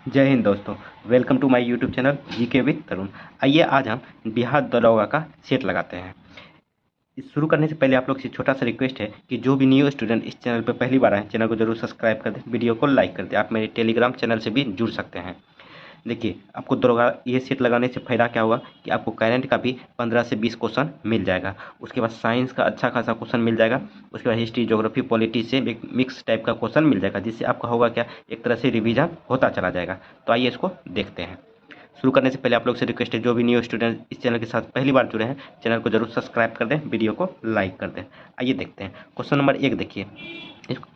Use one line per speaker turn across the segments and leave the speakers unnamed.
जय हिंद दोस्तों। Welcome to my YouTube channel GK with Tarun. आइए आज हम बिहार दरोगा का सेट लगाते हैं। इस शुरू करने से पहले आप लोग से छोटा सा रिक्वेस्ट है कि जो भी न्यू स्टूडेंट इस चैनल पर पहली बार आए, चैनल को जरूर सब्सक्राइब कर दें, वीडियो को लाइक कर दें। आप मेरे टेलीग्राम चैनल से भी जुड़ सकते हैं। देखिए, आपको दरोगा ये सेट लगाने से फ़ायदा क्या होगा कि आपको करंट का भी 15 से 20 क्वेश्चन मिल जाएगा। उसके बाद साइंस का अच्छा खासा क्वेश्चन मिल जाएगा। उसके बाद हिस्ट्री, ज्योग्राफी, पॉलिटी से एक मिक्स टाइप का क्वेश्चन मिल जाएगा, जिससे आपका होगा क्या, एक तरह से रिवीजन होता चला जाएगा। तो आइए इसको देखते हैं। शुरू करने से पहले आप लोग से रिक्वेस्ट है, जो भी न्यू स्टूडेंट इस चैनल के साथ पहली बार जुड़े हैं, चैनल को जरूर सब्सक्राइब कर दें, वीडियो को लाइक कर दें। आइए देखते हैं। क्वेश्चन नंबर 1 देखिए।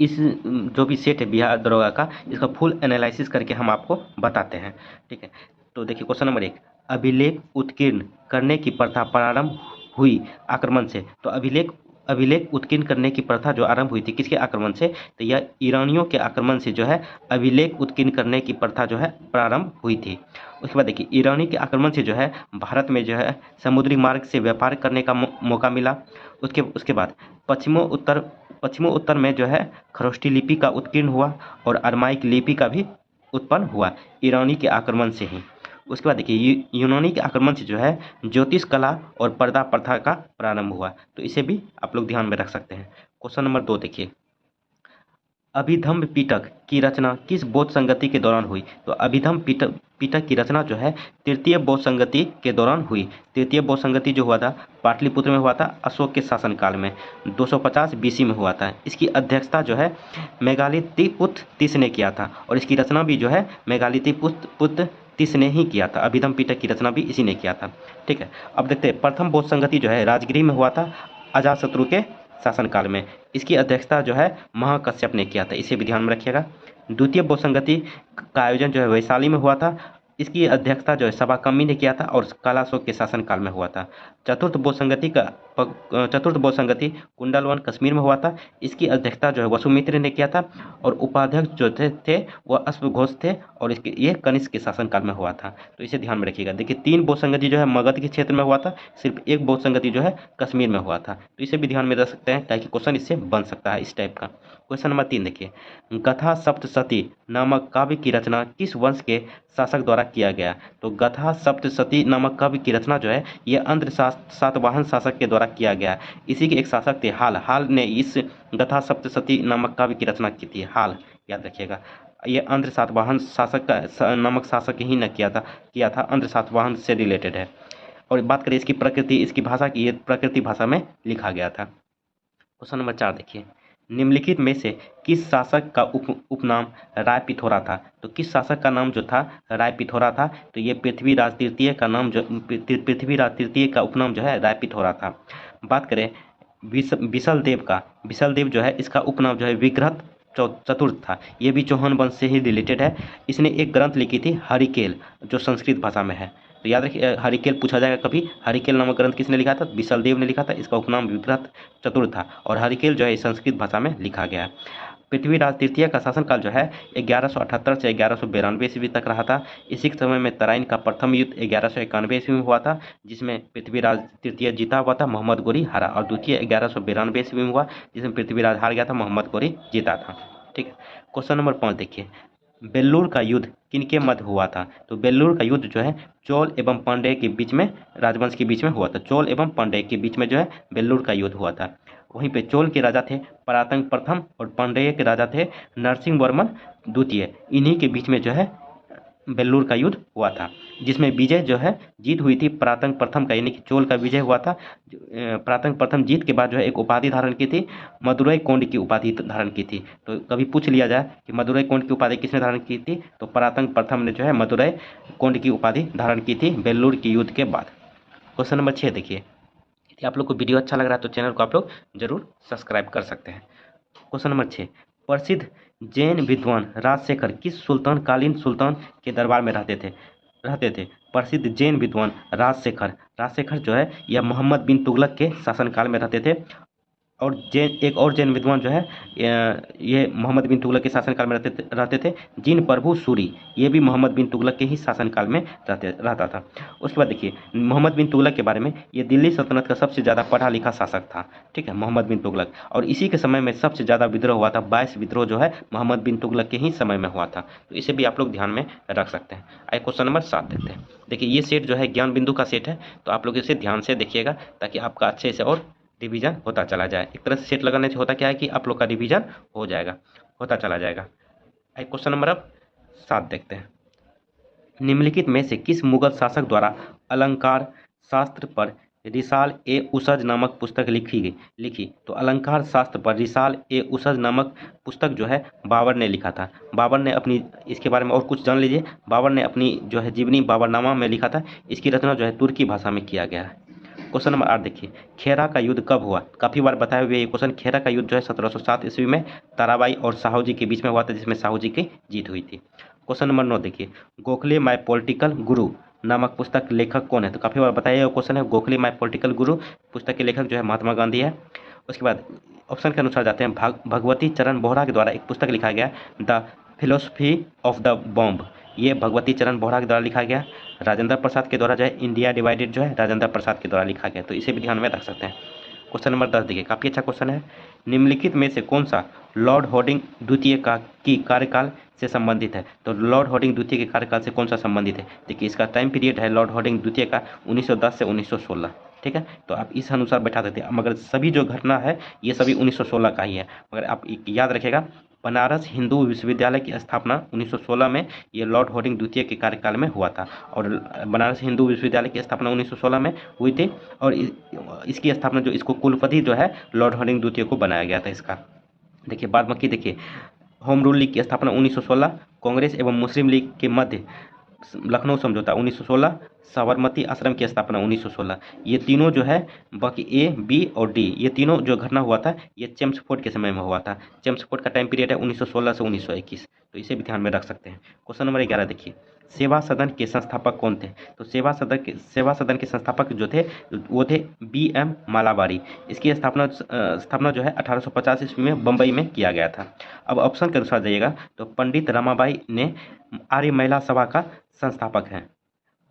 इस जो भी सेट है बिहार दरोगा का, इसका फुल एनालिसिस करके हम आपको बताते हैं। ठीक है, तो देखिए क्वेश्चन नंबर 1। अभिलेख उत्कीर्ण करने की प्रथा प्रारंभ हुई आक्रमण से। तो अभिलेख अभिलेख उत्कीर्ण करने की प्रथा जो आरंभ हुई थी, किसके आक्रमण से? तो यह ईरानियों के आक्रमण से जो है अभिलेख उत्कीर्ण करने की प्रथा जो है प्रारंभ हुई थी। उसके बाद देखिए, ईरानी के आक्रमण से जो है भारत में जो है समुद्री मार्ग से व्यापार करने का मौका मिला। उसके उसके बाद पश्चिमोत्तर में जो है खरोष्टी लिपि का उत्कीर्ण हुआ और अरमाइक लिपि का भी उत्पन्न हुआ ईरानी के आक्रमण से ही। उसके बाद देखिए, यूनानी के आक्रमण से जो है ज्योतिष कला और पर्दा प्रथा का प्रारंभ हुआ। तो इसे भी आप लोग ध्यान में रख सकते हैं। क्वेश्चन नंबर 2 देखिए। अभिधम्म पिटक की रचना किस बौद्ध संगति के दौरान हुई? तो अभिधम्म पिटक की रचना जो है तृतीय बौद्ध संगति के दौरान हुई। तृतीय बौद्ध संगति जो हुआ था पाटलिपुत्र में हुआ था, अशोक के शासनकाल में 250 बीसी में हुआ था। इसकी अध्यक्षता जो है मेगालिथिपुत्र तीस ने किया था और इसकी रचना भी जो है मेगालिथिपुत्र तीस ने ही किया था। अभिधम्म पिटक की रचना भी इसी ने किया था। ठीक है, अब देखते हैं। प्रथम बौद्ध संगति जो है राजगिरी में हुआ था अजातशत्रु के शासनकाल में। इसकी अध्यक्षता जो है महाकश्यप ने किया था, इसे भी ध्यान में रखिएगा। द्वितीय बौद्ध संगति का आयोजन जो है वैशाली में हुआ था। इसकी अध्यक्षता जो है सभाकर्मी ने किया था और कालाशोक के शासनकाल में हुआ था। चतुर्थ बौद्ध संगति कुंडलवन कश्मीर में हुआ था। इसकी अध्यक्षता जो है वसुमित्र ने किया था और उपाध्यक्ष जो थे वह अश्वघोष थे और ये कनिष्क के शासनकाल में हुआ था। तो इसे ध्यान में रखिएगा। देखिए, 3 बौद्ध संगति जो है मगध के क्षेत्र में हुआ था, सिर्फ 1 बौद्ध संगति जो है कश्मीर में हुआ था। तो इसे भी ध्यान में रख सकते हैं, ताकि क्वेश्चन इससे बन सकता है इस टाइप का। क्वेश्चन नंबर 3 देखिए। गथा सप्तशती नामक काव्य की रचना किस वंश के शासक द्वारा किया गया? तो गथा सप्तशती नामक काव्य की रचना जो है ये अंध्र सातवाहन शासक के द्वारा किया गया। इसी के एक शासक थे हाल ने इस गथा सप्तशती नामक काव्य की रचना की थी। हाल याद रखिएगा, ये अंध्र सातवाहन शासक का नामक शासक ही ने किया था। अंध्र सातवाहन से रिलेटेड है। और बात करें इसकी प्रकृति, इसकी भाषा की, ये प्रकृति भाषा में लिखा गया था। क्वेश्चन नंबर 4 देखिए। निम्नलिखित में से किस शासक का उपनाम राय पिथोरा था? तो किस शासक का नाम जो था राय पिथोरा था? तो ये पृथ्वीराज तृतीय का नाम जो पृथ्वीराज तृतीय का उपनाम जो है राय पिथोरा था। बात करें विशल देव का, विशल देव जो है इसका उपनाम जो है विग्रह चतुर्थ था। ये भी चौहान वंश से ही रिलेटेड है। इसने एक ग्रंथ लिखी थी हरिकेल, जो संस्कृत भाषा में है। तो याद रखिए, हरिकेल पूछा जाएगा कभी। हरिकेल नामक ग्रंथ किसने लिखा था? विशल देव ने लिखा था। इसका उपनाम विग्रह चतुर्थ था और हरिकेल जो है संस्कृत भाषा में लिखा गया। पृथ्वीराज तृतीय का शासनकाल जो है 1178 से 1192 ईस्वी तक रहा था। इसी के समय में तराइन का प्रथम युद्ध 1191 ईस्वी में हुआ था, जिसमें पृथ्वीराज तृतीय जीता हुआ था, मोहम्मद गोरी हारा। और द्वितीय 1192 ईस्वी में हुआ, जिसमें पृथ्वीराज हार गया था, मोहम्मद गोरी जीता था। ठीक है, क्वेश्चन नंबर 5 देखिए। बेल्लूर का युद्ध किनके मध्य हुआ था? तो बेल्लूर का युद्ध जो है चोल एवं पांड्य के बीच में, राजवंश के बीच में हुआ था। चोल एवं पांड्य के बीच में जो है बेल्लूर का युद्ध हुआ था। वहीं पे चोल के राजा थे परातंग प्रथम और पांड्य के राजा थे नरसिंह वर्मन द्वितीय। इन्हीं के बीच में जो है बेल्लूर का युद्ध हुआ था, जिसमें विजय जो है जीत हुई थी परातंग प्रथम का, यानी कि चोल का विजय हुआ था। परातंग प्रथम जीत के बाद जो है एक उपाधि धारण की थी, मदुरई कोंड की उपाधि धारण की थी। तो कभी पूछ लिया जाए कि मदुरई कोंड की उपाधि किसने धारण की थी, तो परातंग प्रथम ने जो है मदुरई कोंड की उपाधि धारण की थी बेल्लूर के युद्ध के बाद। क्वेश्चन नंबर 6 देखिए। यदि आप लोग को वीडियो अच्छा लग रहा है तो चैनल को आप लोग जरूर सब्सक्राइब कर सकते हैं। Question number 6। प्रसिद्ध जैन विद्वान राजशेखर किस सुल्तानकालीन सुल्तान के दरबार में रहते थे? प्रसिद्ध जैन विद्वान राजशेखर जो है यह मोहम्मद बिन तुगलक के शासनकाल में रहते थे। और एक और जैन विद्वान जो है ये मोहम्मद बिन तुगलक के शासनकाल में रहते थे। जिन प्रभु सूरी, ये भी मोहम्मद बिन तुगलक के ही शासनकाल में रहता था। उसके बाद देखिए मोहम्मद बिन तुगलक के बारे में, ये दिल्ली सल्तनत का सबसे ज़्यादा पढ़ा लिखा शासक था। ठीक है, मोहम्मद बिन तुगलक। और इसी के समय में सबसे ज़्यादा विद्रोह हुआ था, 22 विद्रोह जो है मोहम्मद बिन तुगलक के ही समय में हुआ था। तो इसे भी आप लोग ध्यान में रख सकते हैं। आइए क्वेश्चन नंबर 7 देखते हैं। देखिए ये सेट जो है ज्ञान बिंदु का सेट है, तो आप लोग इसे ध्यान से देखिएगा ताकि आपका अच्छे से और रिवीजन होता चला जाए। एक तरह से सेट लगाने से होता क्या है कि आप लोग का रिवीजन हो जाएगा, होता चला जाएगा। आइए क्वेश्चन नंबर अब 7 देखते हैं। निम्नलिखित में से किस मुगल शासक द्वारा अलंकार शास्त्र पर रिसाल ए उसज नामक पुस्तक लिखी? तो अलंकार शास्त्र पर रिसाल ए उसज नामक पुस्तक जो है बाबर ने लिखा था। बाबर ने अपनी, इसके बारे में और कुछ जान लीजिए, बाबर ने अपनी जो है जीवनी बाबरनामा में लिखा था। इसकी रचना जो है तुर्की भाषा में किया गया है। क्वेश्चन नंबर 8 देखिए, खेरा का युद्ध कब हुआ? काफ़ी बार बताए हुए ये क्वेश्चन। खेरा का युद्ध जो है 1707 ईस्वी में ताराबाई और साहू जी के बीच में हुआ था, जिसमें साहू जी की जीत हुई थी। क्वेश्चन नंबर 9 देखिए, गोखले माय पॉलिटिकल गुरु नामक पुस्तक लेखक कौन है? तो काफ़ी बार बताया हुआ क्वेश्चन है। गोखले माय पॉलिटिकल गुरु पुस्तक के लेखक जो है महात्मा गांधी है। उसके बाद ऑप्शन के अनुसार जाते हैं। भगवती चरण बोहरा के द्वारा एक पुस्तक लिखा गया, the philosophy of the bomb, ये भगवती चरण बोहरा के द्वारा लिखा गया। राजेंद्र प्रसाद के द्वारा जो है इंडिया डिवाइडेड जो है राजेंद्र प्रसाद के द्वारा लिखा गया। तो इसे भी ध्यान में रख सकते हैं। क्वेश्चन नंबर 10 देखिए, काफ़ी अच्छा क्वेश्चन है। निम्नलिखित में से कौन सा लॉर्ड हॉर्डिंग द्वितीय की कार्यकाल से संबंधित है? तो लॉर्ड हॉर्डिंग द्वितीय के कार्यकाल से कौन सा संबंधित है? देखिए इसका टाइम पीरियड है लॉर्ड हॉर्डिंग द्वितीय का 1910 से 1916। ठीक है, तो आप इस अनुसार बैठा सकते हैं। मगर सभी जो घटना है ये सभी 1916 का ही है। मगर आप याद रखिएगा, बनारस हिंदू विश्वविद्यालय की स्थापना 1916 में ये लॉर्ड हॉर्डिंग द्वितीय के कार्यकाल में हुआ था। और बनारस हिंदू विश्वविद्यालय की स्थापना 1916 में हुई थी। और इसकी स्थापना जो, इसको कुलपति जो है लॉर्ड हॉर्डिंग द्वितीय को बनाया गया था इसका। देखिए बाद बाकी देखिए, होम रूल लीग की स्थापना 1916, कांग्रेस एवं मुस्लिम लीग के मध्य लखनऊ समझौता 1916, साबरमती आश्रम की स्थापना 1916। ये तीनों जो है, बाकी ए बी और डी, ये तीनों जो घटना हुआ था ये चेम्सफोर्ड के समय में हुआ था। चेम्सफोर्ड का टाइम पीरियड है 1916 से 1921। तो इसे भी ध्यान में रख सकते हैं। क्वेश्चन नंबर 11 देखिए, सेवा सदन के संस्थापक कौन थे? तो सेवा सदन के संस्थापक जो थे वो थे B.M. मालाबारी। इसकी स्थापना जो है 1850 ईस्वी में बम्बई में किया गया था। अब ऑप्शन के अनुसार जाइएगा तो पंडित रमाबाई ने आर्य महिला सभा का संस्थापक हैं।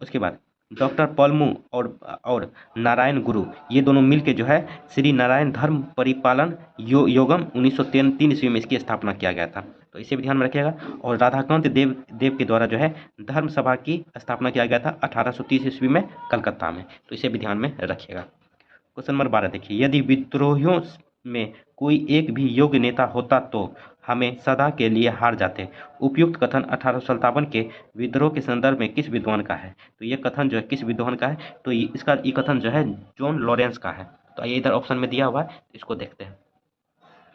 उसके बाद डॉक्टर पलमू और नारायण गुरु, ये दोनों मिलकर जो है श्री नारायण धर्म परिपालन योगम 1903 ईस्वी में इसकी स्थापना किया गया था। तो इसे भी ध्यान में रखिएगा। और राधाकांत देव के द्वारा जो है धर्म सभा की स्थापना किया गया था 1830 ईस्वी में कलकत्ता में। तो इसे भी ध्यान में रखिएगा। क्वेश्चन नंबर 12 देखिए, यदि विद्रोहियों में कोई एक भी योग्य नेता होता तो हमें सदा के लिए हार जाते। उपयुक्त कथन 1857 के विद्रोह के संदर्भ में किस विद्वान का है? तो ये कथन जो है किस विद्वान का है? तो इसका ये कथन जो है जॉन लॉरेंस का है। तो आइए इधर ऑप्शन में दिया हुआ है, इसको देखते हैं।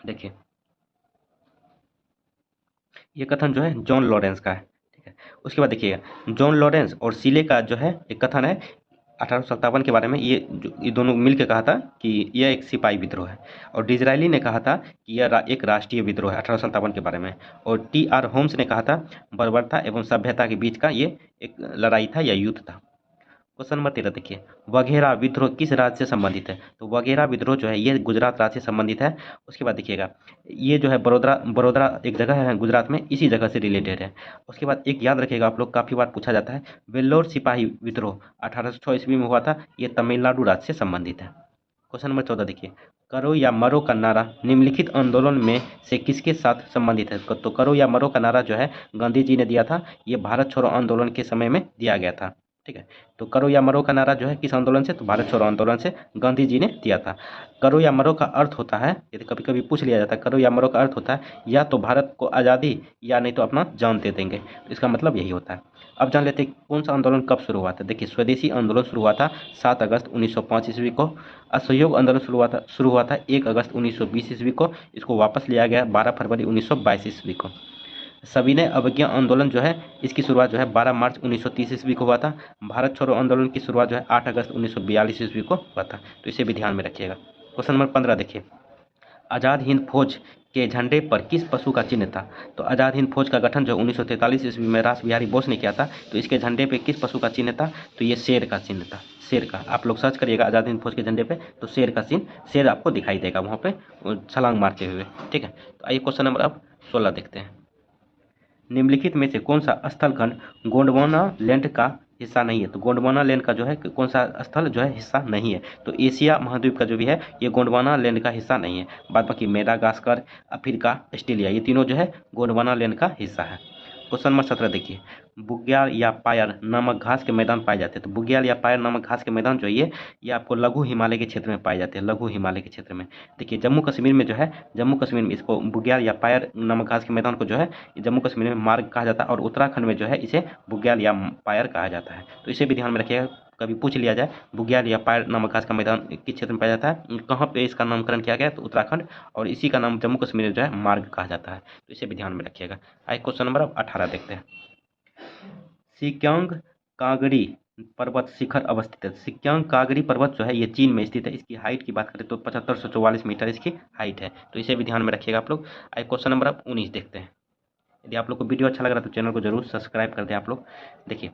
देखिए ये कथन जो है जॉन लॉरेंस का है। ठीक है, उसके बाद देखिएगा जॉन लॉरेंस और सीले का जो है एक कथन है 1857 के बारे में। ये दोनों मिल के कहा था कि यह एक सिपाही विद्रोह है। और डिजरायली ने कहा था कि यह एक राष्ट्रीय विद्रोह है 1857 के बारे में। और T.R. होम्स ने कहा था बर्बरता एवं सभ्यता के बीच का ये एक लड़ाई था या युद्ध था। क्वेश्चन नंबर 13 देखिए, वघेरा विद्रोह किस राज्य से संबंधित है? तो वघेरा विद्रोह जो है ये गुजरात राज्य से संबंधित है। उसके बाद देखिएगा ये जो है बड़ोदरा एक जगह है गुजरात में, इसी जगह से रिलेटेड है। उसके बाद एक याद रखिएगा आप लोग, काफ़ी बार पूछा जाता है, वेल्लोर सिपाही विद्रोह 1806 ईस्वी में हुआ था, ये तमिलनाडु राज्य से संबंधित है। क्वेश्चन नंबर 14 देखिए, करो या मरो का नारा निम्नलिखित आंदोलन में से किसके साथ संबंधित है? तो करो या मरो का नारा जो है गांधी जी ने दिया था, ये भारत छोड़ो आंदोलन के समय में दिया गया था। ठीक है, तो करो या मरो का नारा जो है किस आंदोलन से? तो भारत छोड़ो आंदोलन से गांधी जी ने दिया था। करो या मरो का अर्थ होता है, यदि कभी कभी पूछ लिया जाता है, करो या मरो का अर्थ होता है या तो भारत को आज़ादी या नहीं तो अपना जान दे देंगे। तो इसका मतलब यही होता है। अब जान लेते हैं कौन सा आंदोलन कब शुरू हुआ था। देखिए स्वदेशी आंदोलन शुरू हुआ था 7 अगस्त 1905 ईस्वी को। असहयोग आंदोलन शुरू हुआ था 1 अगस्त 1920 ईस्वी को। इसको वापस लिया गया 12 फरवरी 1922 ईस्वी को। सविनय अवज्ञा आंदोलन जो है इसकी शुरुआत जो है 12 मार्च 1930 ईस्वी को हुआ था। भारत छोड़ो आंदोलन की शुरुआत जो है 8 अगस्त 1942 ईस्वी को हुआ था। तो इसे भी ध्यान में रखिएगा। क्वेश्चन नंबर 15 देखिए, आज़ाद हिंद फौज के झंडे पर किस पशु का चिन्ह था? तो आज़ाद हिंद फौज का गठन जो 1943 ईस्वी में रास बिहारी बोस ने किया था, तो इसके झंडे पे किस पशु का चिन्ह था? तो ये शेर का चिन्ह था, शेर का। आप लोग सर्च करिएगा आज़ाद हिंद फौज के झंडे पे, तो शेर का चिन्ह, शेर आपको दिखाई देगा वहाँ पे छलांग मारते हुए। ठीक है, तो आइए क्वेश्चन नंबर अब 16 देखते हैं। निम्नलिखित में से कौन सा स्थलखंड गोंडवाना लैंड का हिस्सा नहीं है? तो गोंडवाना लैंड का जो है कौन सा स्थल जो है हिस्सा नहीं है? तो एशिया महाद्वीप का जो भी है ये गोंडवाना लैंड का हिस्सा नहीं है। बाद बाकी मेडागास्कर, अफ्रीका, ऑस्ट्रेलिया, ये तीनों जो है गोंडवाना लैंड का हिस्सा है। क्वेश्चन नंबर 17 देखिए, बुग्याल या पायर नामक घास के मैदान पाए जाते हैं। तो बुग्याल या पायर नामक घास के मैदान जो है ये आपको लघु हिमालय के क्षेत्र में पाए जाते हैं, लघु हिमालय के क्षेत्र में। देखिए जम्मू कश्मीर में जो है, जम्मू कश्मीर में इसको बुग्याल या पायर नामक घास के मैदान को जो है जम्मू कश्मीर में मार्ग कहा जाता है, और उत्तराखंड में जो है इसे बुग्याल या पायर कहा जाता है। तो इसे भी ध्यान में रखिएगा, कभी पूछ लिया जाए बुग्याल या पायर नामक घास का मैदान किस क्षेत्र में पाया जाता है, कहाँ पे इसका नामकरण किया गया है, तो उत्तराखंड, और इसी का नाम जम्मू कश्मीर में जो है मार्ग कहा जाता है। तो इसे भी ध्यान में रखिएगा। आइए क्वेश्चन नंबर अब 18 देखते हैं। सिक्यांग कागड़ी पर्वत शिखर अवस्थित है। सिक्यांग कागड़ी पर्वत जो है ये चीन में स्थित है। इसकी हाइट की बात करें तो 7544 मीटर इसकी हाइट है। तो इसे भी ध्यान में रखिएगा आप लोग। आइए क्वेश्चन नंबर अब 19 देखते हैं। यदि आप लोग को वीडियो अच्छा लग रहा है तो चैनल को जरूर सब्सक्राइब कर दें आप लोग। देखिए,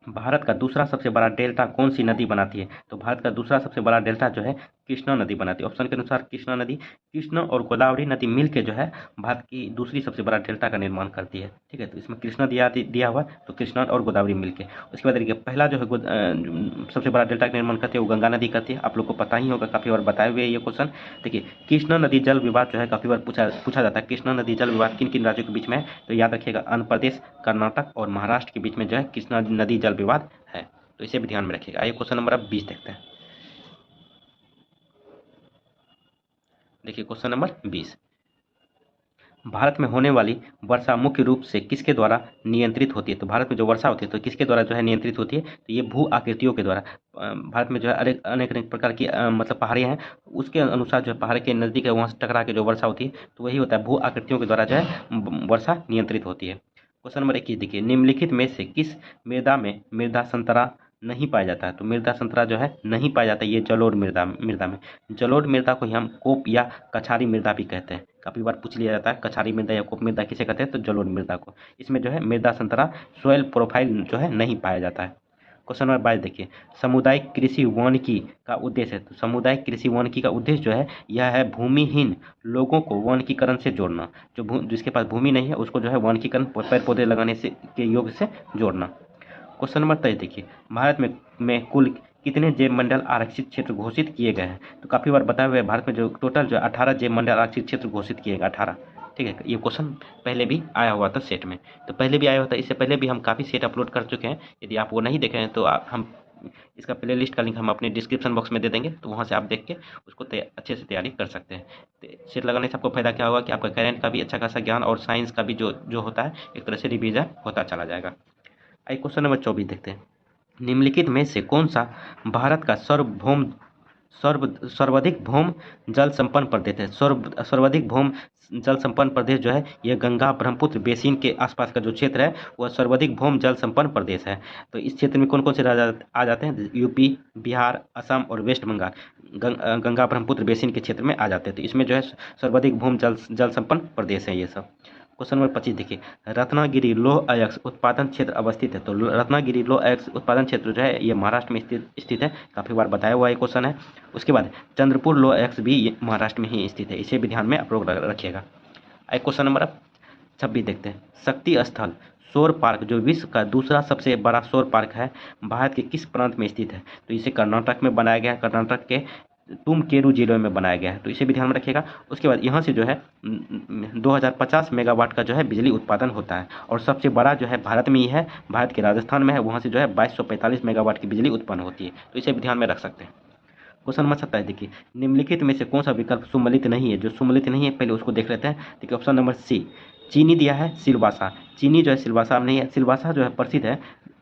भारत का दूसरा सबसे बड़ा डेल्टा कौन सी नदी बनाती है? तो भारत का दूसरा सबसे बड़ा डेल्टा जो है कृष्णा नदी बनाती है। ऑप्शन के अनुसार कृष्णा नदी, कृष्णा और गोदावरी नदी मिलकर जो है भारत की दूसरी सबसे बड़ा डेल्टा का निर्माण करती है। ठीक है, तो इसमें कृष्णा दिया हुआ, तो कृष्णा और गोदावरी मिलके। उसके बाद देखिए, पहला जो है सबसे बड़ा डेल्टा का निर्माण करती है वो गंगा नदी करती है। आप लोग को पता ही होगा, काफ़ी बार बताए हुए ये क्वेश्चन। देखिए, कृष्णा नदी जल विवाद जो है काफ़ी बार पूछा जाता है, कृष्णा नदी जल विवाद किन किन राज्यों के बीच में है? तो याद रखिएगा, आंध्र प्रदेश, कर्नाटक और महाराष्ट्र के बीच में जो है कृष्णा नदी जल विवाद है। तो इसे भी ध्यान में रखिएगा। आइए क्वेश्चन नंबर अब 20 देखते हैं। देखिए क्वेश्चन नंबर 20, भारत में होने वाली वर्षा मुख्य रूप से किसके द्वारा नियंत्रित होती है? तो भारत में जो वर्षा होती है तो किसके द्वारा जो है नियंत्रित होती है? तो ये भू आकृतियों के द्वारा। भारत में जो है अनेक अनेक प्रकार की मतलब पहाड़ियाँ हैं, उसके अनुसार जो है पहाड़ के नज़दीक है वहाँ से टकरा के जो वर्षा होती है तो वही होता है, भू आकृतियों के द्वारा जो है वर्षा नियंत्रित होती है। क्वेश्चन नंबर 21 देखिए, निम्नलिखित में से किस मृदा में मृदा संतरा नहीं पाया जाता है? तो मृदा संतरा जो है नहीं पाया जाता है, ये जलोढ़ मृदा में। जलोढ़ मृदा को ही हम कोप या कछारी मृदा भी कहते हैं। काफ़ी बार पूछ लिया जाता है कछारी मृदा या कोप मृदा किसे कहते हैं? तो जलोढ़ मृदा को। इसमें जो है मृदा संतरा सॉइल प्रोफाइल जो है नहीं पाया जाता है। क्वेश्चन नंबर 22 देखिए, सामुदायिक कृषि वानिकी का उद्देश्य है। तो सामुदायिक कृषि वानिकी का उद्देश्य जो है यह है भूमिहीन लोगों को वानिकीकरण से जोड़ना। जिसके पास भूमि नहीं है उसको जो है वानिकीकरण, पेड़ पौधे लगाने से के योग से जोड़ना। क्वेश्चन नंबर 23 देखिए, भारत में कुल कितने जैव मंडल आरक्षित क्षेत्र घोषित किए गए हैं? तो काफ़ी बार बताया हुआ है, भारत में जो टोटल जो 18 जैव मंडल आरक्षित क्षेत्र घोषित किए गए, 18। ठीक है, ये क्वेश्चन पहले भी आया हुआ था सेट में, तो पहले भी आया हुआ था, इससे पहले भी हम काफ़ी सेट अपलोड कर चुके हैं। यदि आप वो नहीं देखे हैं तो हम इसका प्ले लिस्ट का लिंक हम अपने डिस्क्रिप्शन बॉक्स में दे देंगे, तो वहाँ से आप देख के उसको अच्छे से तैयारी कर सकते हैं। तो सेट लगाने से आपको फायदा क्या होगा कि आपका करंट का भी अच्छा खासा ज्ञान और साइंस का भी जो होता है एक तरह से रिवीजन होता चला जाएगा। आइए क्वेश्चन नंबर 24 देखते हैं। निम्नलिखित में से कौन सा भारत का सर्वाधिक भौम जल संपन्न प्रदेश है? सर्वाधिक भौम जल संपन्न प्रदेश जो है ये गंगा ब्रह्मपुत्र बेसिन के आसपास का जो क्षेत्र है वह सर्वाधिक भौम जल संपन्न प्रदेश है। तो इस क्षेत्र में कौन कौन से राज्य आ जाते हैं? यूपी, बिहार, असम और वेस्ट बंगाल गंगा ब्रह्मपुत्र बेसिन के क्षेत्र में आ जाते हैं। तो इसमें जो है सर्वाधिक भौम जल संपन्न प्रदेश है ये सब। क्वेश्चन नंबर 25 देखिए, रत्नागिरी लौह अयस्क उत्पादन क्षेत्र अवस्थित है। तो रत्नागिरी लौह अयस्क उत्पादन क्षेत्र जो है ये महाराष्ट्र में स्थित है, काफ़ी बार बताया हुआ ये क्वेश्चन है। उसके बाद चंद्रपुर लौह अयस्क भी महाराष्ट्र में ही स्थित है, इसे भी ध्यान में आप लोग रखिएगा। एक क्वेश्चन नंबर 26 देखते हैं, शक्ति स्थल सौर पार्क जो विश्व का दूसरा सबसे बड़ा सौर पार्क है भारत के किस प्रांत में स्थित है? तो इसे कर्नाटक में बनाया गया है, कर्नाटक के तुमकेरू जिले में बनाया गया है, तो इसे भी ध्यान में रखिएगा। उसके बाद यहाँ से जो है 2050 मेगावाट का जो है बिजली उत्पादन होता है, और सबसे बड़ा जो है भारत में ही है, भारत के राजस्थान में है, वहाँ से जो है 2245 मेगावाट की बिजली उत्पन्न होती है, तो इसे भी ध्यान में रख सकते हैं। क्वेश्चन नंबर 27 देखिए, निम्नलिखित में से कौन सा विकल्प सुमलित नहीं है? जो सुमलित नहीं है पहले उसको देख लेते हैं। देखिए ऑप्शन नंबर सी, चीनी दिया है, सिलवासा। चीनी जो है सिलवासा नहीं है, सिलवासा जो है प्रसिद्ध है।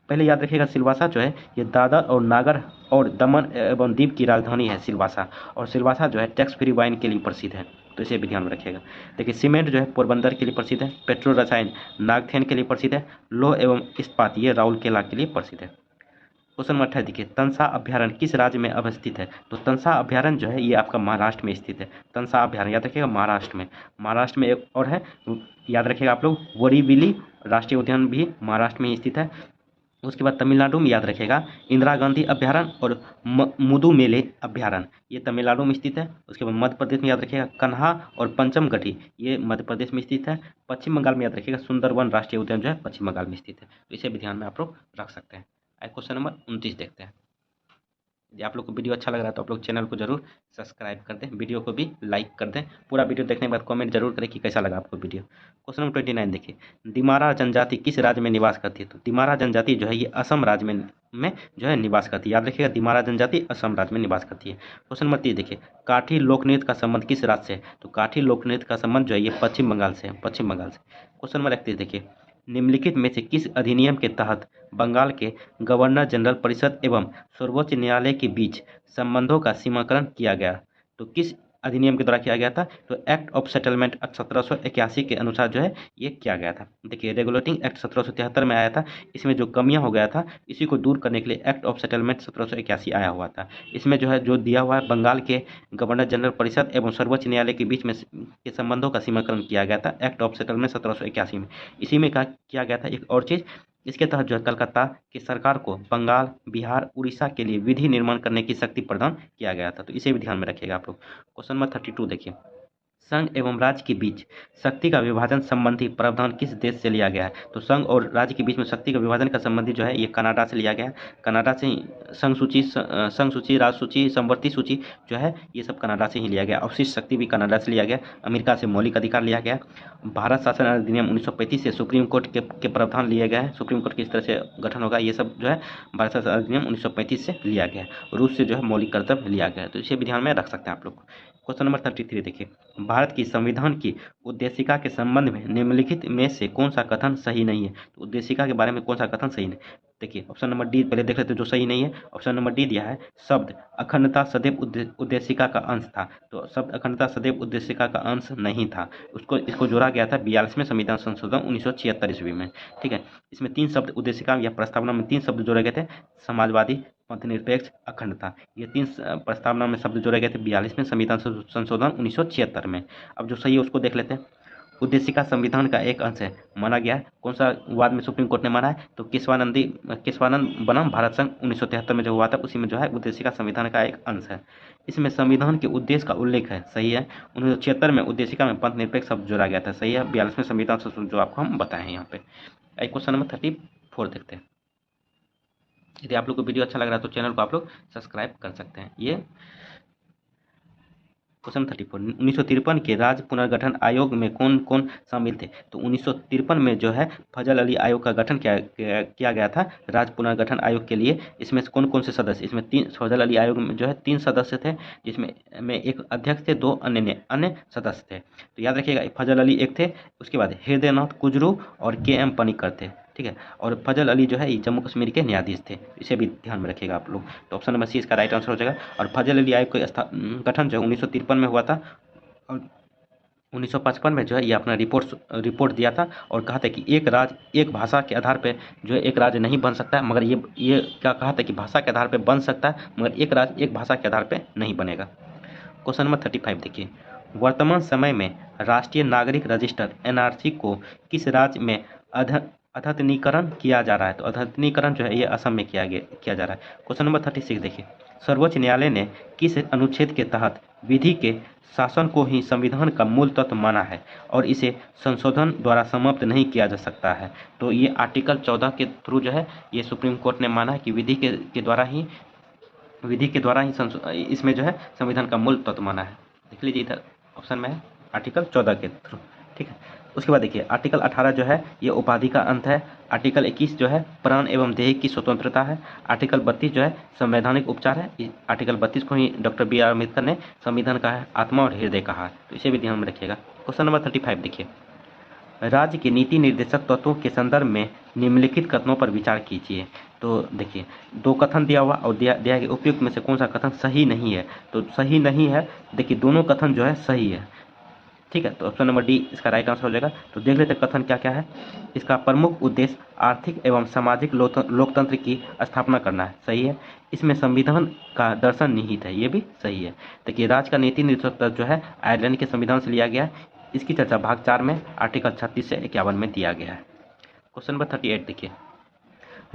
पहले याद रखिएगा, सिलवासा जो है ये दादर और नागर और दमन एवं दीव की राजधानी है सिलवासा, और सिलवासा जो है टैक्स फ्री वाइन के लिए प्रसिद्ध है, तो इसे भी ध्यान में रखिएगा। देखिए सीमेंट जो है पोरबंदर के लिए प्रसिद्ध है, पेट्रोल रसायन नागथेन के लिए प्रसिद्ध है, लौह एवं इस्पात ये राउरकेला के लिए प्रसिद्ध है। क्वेश्चन नंबर 28 देखिए, तंसा अभ्यारण्य किस राज्य में अवस्थित है? तो तंसा अभ्यारण्य जो है ये आपका महाराष्ट्र में स्थित है। तंसा अभ्यारण्य याद रखिएगा, महाराष्ट्र में। महाराष्ट्र में एक और है, याद रखिएगा आप लोग, बोरीवली राष्ट्रीय उद्यान भी महाराष्ट्र में ही स्थित है। उसके बाद तमिलनाडु में याद रखेगा इंदिरा गांधी अभ्यारण्य और मुदुमेले अभ्यारण्य, ये तमिलनाडु में स्थित है। उसके बाद मध्य प्रदेश में याद रखेगा कन्हा और पंचमगढ़ी, ये मध्य प्रदेश में स्थित है। पश्चिम बंगाल में याद रखेगा सुंदरवन राष्ट्रीय उद्यान जो है पश्चिम बंगाल में स्थित है। तो इसे भी ध्यान में आप लोग रख सकते हैं। क्वेश्चन नंबर 29 देखते हैं। यदि आप लोग को वीडियो अच्छा लग रहा है तो आप लोग चैनल को जरूर सब्सक्राइब कर दें, वीडियो को भी लाइक कर दें। पूरा वीडियो देखने के बाद कमेंट जरूर करें कि कैसा लगा आपको वीडियो। क्वेश्चन नंबर 29 देखिए, दिमारा जनजाति किस राज्य में निवास करती है? तो दिमारा जनजाति जो है ये असम राज्य में जो है निवास करती है। याद रखिएगा, दिमारा जनजाति असम राज्य में निवास करती है। क्वेश्चन नंबर 30 देखिए, काठी लोक नृत्य का संबंध किस राज्य से है? तो काठी लोक नृत्य का संबंध जो है ये पश्चिम बंगाल से है, पश्चिम बंगाल से। क्वेश्चन नंबर 31 देखिए, निम्नलिखित में से किस अधिनियम के तहत बंगाल के गवर्नर जनरल परिषद एवं सर्वोच्च न्यायालय के बीच संबंधों का सीमाकरण किया गया? तो किस अधिनियम के द्वारा किया गया था? तो एक्ट ऑफ सेटलमेंट 1781 के अनुसार जो है ये किया गया था। देखिए, रेगुलेटिंग एक्ट 1773 में आया था, इसमें जो कमियां हो गया था इसी को दूर करने के लिए एक्ट ऑफ सेटलमेंट 1781 आया हुआ था। इसमें जो है जो दिया हुआ है, बंगाल के गवर्नर जनरल परिषद एवं सर्वोच्च न्यायालय के बीच में के संबंधों का सीमाकरण किया गया था एक्ट ऑफ सेटलमेंट 1781 में। इसी में किया गया था एक और चीज़, इसके तहत जो है कलकत्ता की सरकार को बंगाल, बिहार, उड़ीसा के लिए विधि निर्माण करने की शक्ति प्रदान किया गया था। तो इसे भी ध्यान में रखिएगा आप लोग। क्वेश्चन नंबर 32 देखिए, संघ एवं राज्य के बीच शक्ति का विभाजन संबंधी प्रावधान किस देश से लिया गया है? तो संघ और राज्य के बीच में शक्ति का विभाजन का संबंधी जो है ये कनाडा से लिया गया है। कनाडा से ही संघ सूची, राज्य सूची, समवर्ती सूची जो है ये सब कनाडा से ही लिया गया। अवशिष्ट शक्ति भी कनाडा से लिया गया। अमेरिका से मौलिक अधिकार लिया गया। भारत शासन अधिनियम 1935 से सुप्रीम कोर्ट के प्रावधान लिए गए हैं। सुप्रीम कोर्ट किस तरह से गठन होगा ये सब जो है भारत शासन अधिनियम 1935 से लिया गया है। रूस से जो है मौलिक कर्तव्य लिया गया है। तो इसे भी ध्यान में रख सकते हैं आप लोग। क्वेश्चन नंबर 33 देखिए, भारत की संविधान की उद्देशिका के संबंध में निम्नलिखित में से कौन सा कथन सही नहीं है? तो उद्देशिका के बारे में कौन सा कथन सही नहीं? देखिए, ऑप्शन नंबर डी पहले देख लेते हैं जो सही नहीं है। ऑप्शन नंबर डी दिया है, शब्द अखंडता सदैव उद्देशिका का अंश था। तो शब्द अखंडता सदैव उद्देशिका का अंश नहीं था, इसको जोड़ा गया था 42वें संविधान संशोधन 1976 ईस्वी में। ठीक है, इसमें 3 शब्द उद्देशिका या प्रस्तावना में 3 शब्द जोड़े गए थे, समाजवादी, पंथनिरपेक्ष, अखंडता। ये 3 प्रस्तावना में शब्द जोड़े गए थे 42वें संविधान संशोधन 1976 में। अब जो सही है उसको देख लेते हैं। उद्देशिका संविधान का एक अंश है माना गया है। कौन सा वाद में सुप्रीम कोर्ट ने माना है? तो केशवानंद बनाम भारत संघ 1973 में जो हुआ था उसी में जो है उद्देशिका संविधान का एक अंश है। इसमें संविधान के उद्देश्य का उल्लेख है, सही है। 1976 में उद्देशिका में पंथ निरपेक्ष शब्द जोड़ा गया था, सही है। 42वें संविधान संशोधन जो आपको हम बताए हैं यहाँ पे। क्वेश्चन नंबर 34 देखते हैं। यदि आप लोग को वीडियो अच्छा लग रहा है तो चैनल को आप लोग सब्सक्राइब कर सकते हैं। ये क्वेश्चन 34, 1953 के राज्य पुनर्गठन आयोग में कौन कौन शामिल थे? तो 1953 में जो है फजल अली आयोग का गठन किया गया था राज्य पुनर्गठन आयोग के लिए। इसमें कौन कौन से सदस्य? इसमें 3 फजल अली आयोग में जो है 3 सदस्य थे, जिसमें एक अध्यक्ष थे, 2 अन्य सदस्य थे। तो याद रखिएगा, फजल अली एक थे, उसके बाद हृदयनाथ कुजरू और के.एम. पनिकर थे। ठीक है, और फजल अली जो है ये जम्मू कश्मीर के न्यायाधीश थे। इसे भी ध्यान में रखिएगा आप लोग। तो ऑप्शन नंबर सी इसका राइट आंसर हो जाएगा। और फजल अली आयोग का गठन जो 1953 में हुआ था और 1955 में जो है ये अपना रिपोर्ट दिया था और कहा था कि एक राज्य एक भाषा के आधार पे जो है एक राज्य नहीं बन सकता है, मगर ये क्या कहा था कि भाषा के आधार पे बन सकता है, मगर एक राज्य एक भाषा के आधार पे नहीं बनेगा। क्वेश्चन नंबर 35 देखिए, वर्तमान समय में राष्ट्रीय नागरिक रजिस्टर एनआरसी को किस राज्य में अद्यतनीकरण किया जा रहा है? तो अद्यतनीकरण जो है ये असम में किया जा रहा है। क्वेश्चन नंबर 36 देखिए, सर्वोच्च न्यायालय ने किस अनुच्छेद के तहत विधि के शासन को ही संविधान का मूल तत्व माना है और इसे संशोधन द्वारा समाप्त नहीं किया जा सकता है? तो ये आर्टिकल 14 के थ्रू जो है ये सुप्रीम कोर्ट ने माना है कि विधि के द्वारा ही इसमें जो है संविधान का मूल तत्व माना है। देख लीजिए, इधर ऑप्शन में है आर्टिकल 14 के थ्रू। ठीक है, उसके बाद देखिए आर्टिकल 18 जो है ये उपाधि का अंत है। आर्टिकल 21 जो है प्राण एवं देह की स्वतंत्रता है। आर्टिकल 32 जो है संवैधानिक उपचार है। आर्टिकल 32 को ही डॉक्टर B.R. अम्बेडकर ने संविधान का है आत्मा और हृदय कहा है। तो इसे भी ध्यान में रखिएगा। क्वेश्चन नंबर 35 देखिए, राज्य के नीति निर्देशक तत्वों के संदर्भ में निम्नलिखित कथनों पर विचार कीजिए। तो देखिए 2 कथन दिया हुआ और दिया गया उपयुक्त में से कौन सा कथन सही नहीं है? तो सही नहीं है, देखिए दोनों कथन जो है सही है। ठीक है, तो ऑप्शन नंबर डी इसका राइट आंसर हो जाएगा। तो देख लेते हैं कथन क्या क्या है। इसका प्रमुख उद्देश्य आर्थिक एवं सामाजिक लोकतंत्र की स्थापना करना है, सही है। इसमें संविधान का दर्शन निहित है, ये भी सही है। देखिए, राज्य का नीति निर्देशक जो है आयरलैंड के संविधान से लिया गया है। इसकी चर्चा भाग 4 में आर्टिकल 36 से 51 में दिया गया है। क्वेश्चन नंबर 38 देखिए,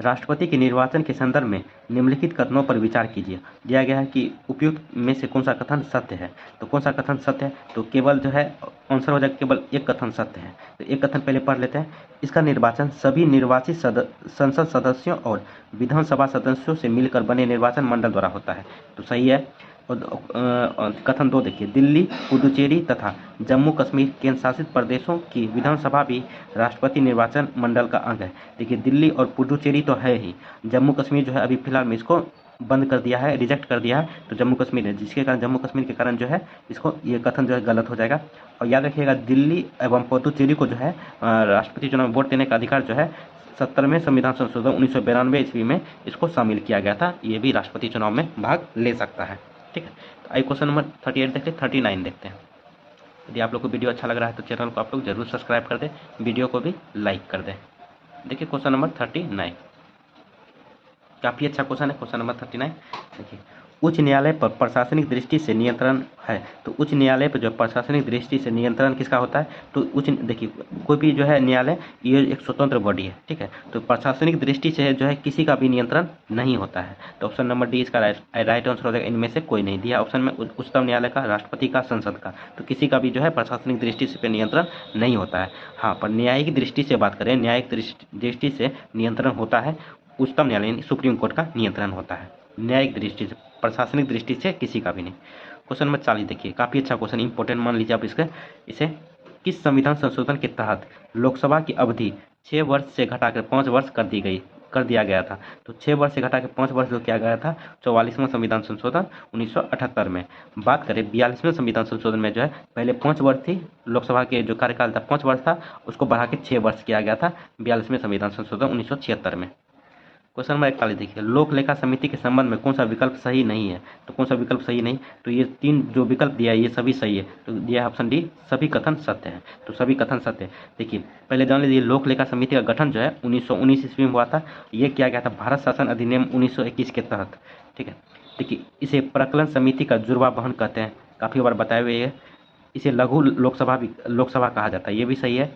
राष्ट्रपति के निर्वाचन के संदर्भ में निम्नलिखित कथनों पर विचार कीजिए। दिया गया है कि उपयुक्त में से कौन सा कथन सत्य है। तो कौन सा कथन सत्य है, तो केवल जो है आंसर हो जाएगा केवल एक कथन सत्य है। तो एक कथन पहले पढ़ लेते हैं। इसका निर्वाचन सभी निर्वाचित संसद सदस्यों और विधानसभा सदस्यों से मिलकर बने निर्वाचन मंडल द्वारा होता है, तो सही है। और कथन 2 देखिए, दिल्ली, पुडुचेरी तथा जम्मू कश्मीर केंद्र शासित प्रदेशों की विधानसभा भी राष्ट्रपति निर्वाचन मंडल का अंग है। देखिए, दिल्ली और पुडुचेरी तो है ही, जम्मू कश्मीर जो है अभी फिलहाल में इसको बंद कर दिया है, रिजेक्ट कर दिया है, तो जम्मू कश्मीर है, जिसके कारण जम्मू कश्मीर के कारण जो है इसको ये कथन जो है गलत हो जाएगा। और याद रखिएगा, दिल्ली एवं पुडुचेरी को जो है राष्ट्रपति चुनाव में वोट देने का अधिकार जो है 70वें संविधान संशोधन 1992 ईस्वी में इसको शामिल किया गया था। ये भी राष्ट्रपति चुनाव में भाग ले सकता है। ठीक है, तो आइए क्वेश्चन नंबर 38 देखते हैं, 39 देखते हैं। यदि आप लोग को वीडियो अच्छा लग रहा है तो चैनल को आप लोग जरूर सब्सक्राइब कर दें, वीडियो को भी लाइक कर दें। देखिए क्वेश्चन नंबर 39, काफ़ी अच्छा क्वेश्चन है। क्वेश्चन नंबर 39 देखिए, उच्च न्यायालय पर प्रशासनिक दृष्टि से नियंत्रण है। तो उच्च न्यायालय पर जो प्रशासनिक दृष्टि से नियंत्रण किसका होता है, तो उच्च देखिए कोई भी जो है न्यायालय ये एक स्वतंत्र बॉडी है, ठीक है। तो प्रशासनिक दृष्टि से जो है किसी का भी नियंत्रण नहीं होता है। तो ऑप्शन नंबर डी इसका राइट आंसर हो जाएगा। इनमें से कोई नहीं दिया ऑप्शन में, उच्चतम न्यायालय का, राष्ट्रपति का, संसद का, तो किसी का भी जो है प्रशासनिक दृष्टि से नियंत्रण नहीं होता है। हाँ, पर न्यायिक दृष्टि से बात करें, न्यायिक दृष्टि से नियंत्रण होता है, उच्चतम न्यायालय सुप्रीम कोर्ट का नियंत्रण होता है। न्यायिक दृष्टि से, प्रशासनिक दृष्टि से किसी का भी नहीं। क्वेश्चन नंबर 40 देखिए, काफ़ी अच्छा क्वेश्चन, इंपॉर्टेंट मान लीजिए आप इसे किस संविधान संशोधन के तहत लोकसभा की अवधि 6 वर्ष से घटाकर 5 वर्ष कर दिया गया था। तो 6 वर्ष से घटाकर 5 वर्ष जो किया गया था 44वां संविधान संशोधन 1978 में। बात करें 42वें संविधान संशोधन में जो है पहले 5 वर्ष थी, लोकसभा के जो कार्यकाल था 5 वर्ष था, उसको बढ़ा के 6 वर्ष किया गया था 42वें संविधान संशोधन 1976 में। क्वेश्चन नंबर 41 देखिए, लोक लेखा समिति के संबंध में कौन सा विकल्प सही नहीं है। तो कौन सा विकल्प सही नहीं, तो ये 3 जो विकल्प दिया है ये सभी सही है। तो दिया है ऑप्शन डी, सभी कथन सत्य है। तो सभी कथन सत्य है। देखिए पहले जान लीजिए, लोक लेखा समिति का गठन जो है 1919 ईस्वी में हुआ था। ये किया गया था भारत शासन अधिनियम 1921 के तहत, ठीक है। देखिए इसे प्रकलन समिति का जुड़वा बहन कहते हैं, काफ़ी बार बताए हुए है। इसे लघु लोकसभा कहा जाता है, ये भी सही है।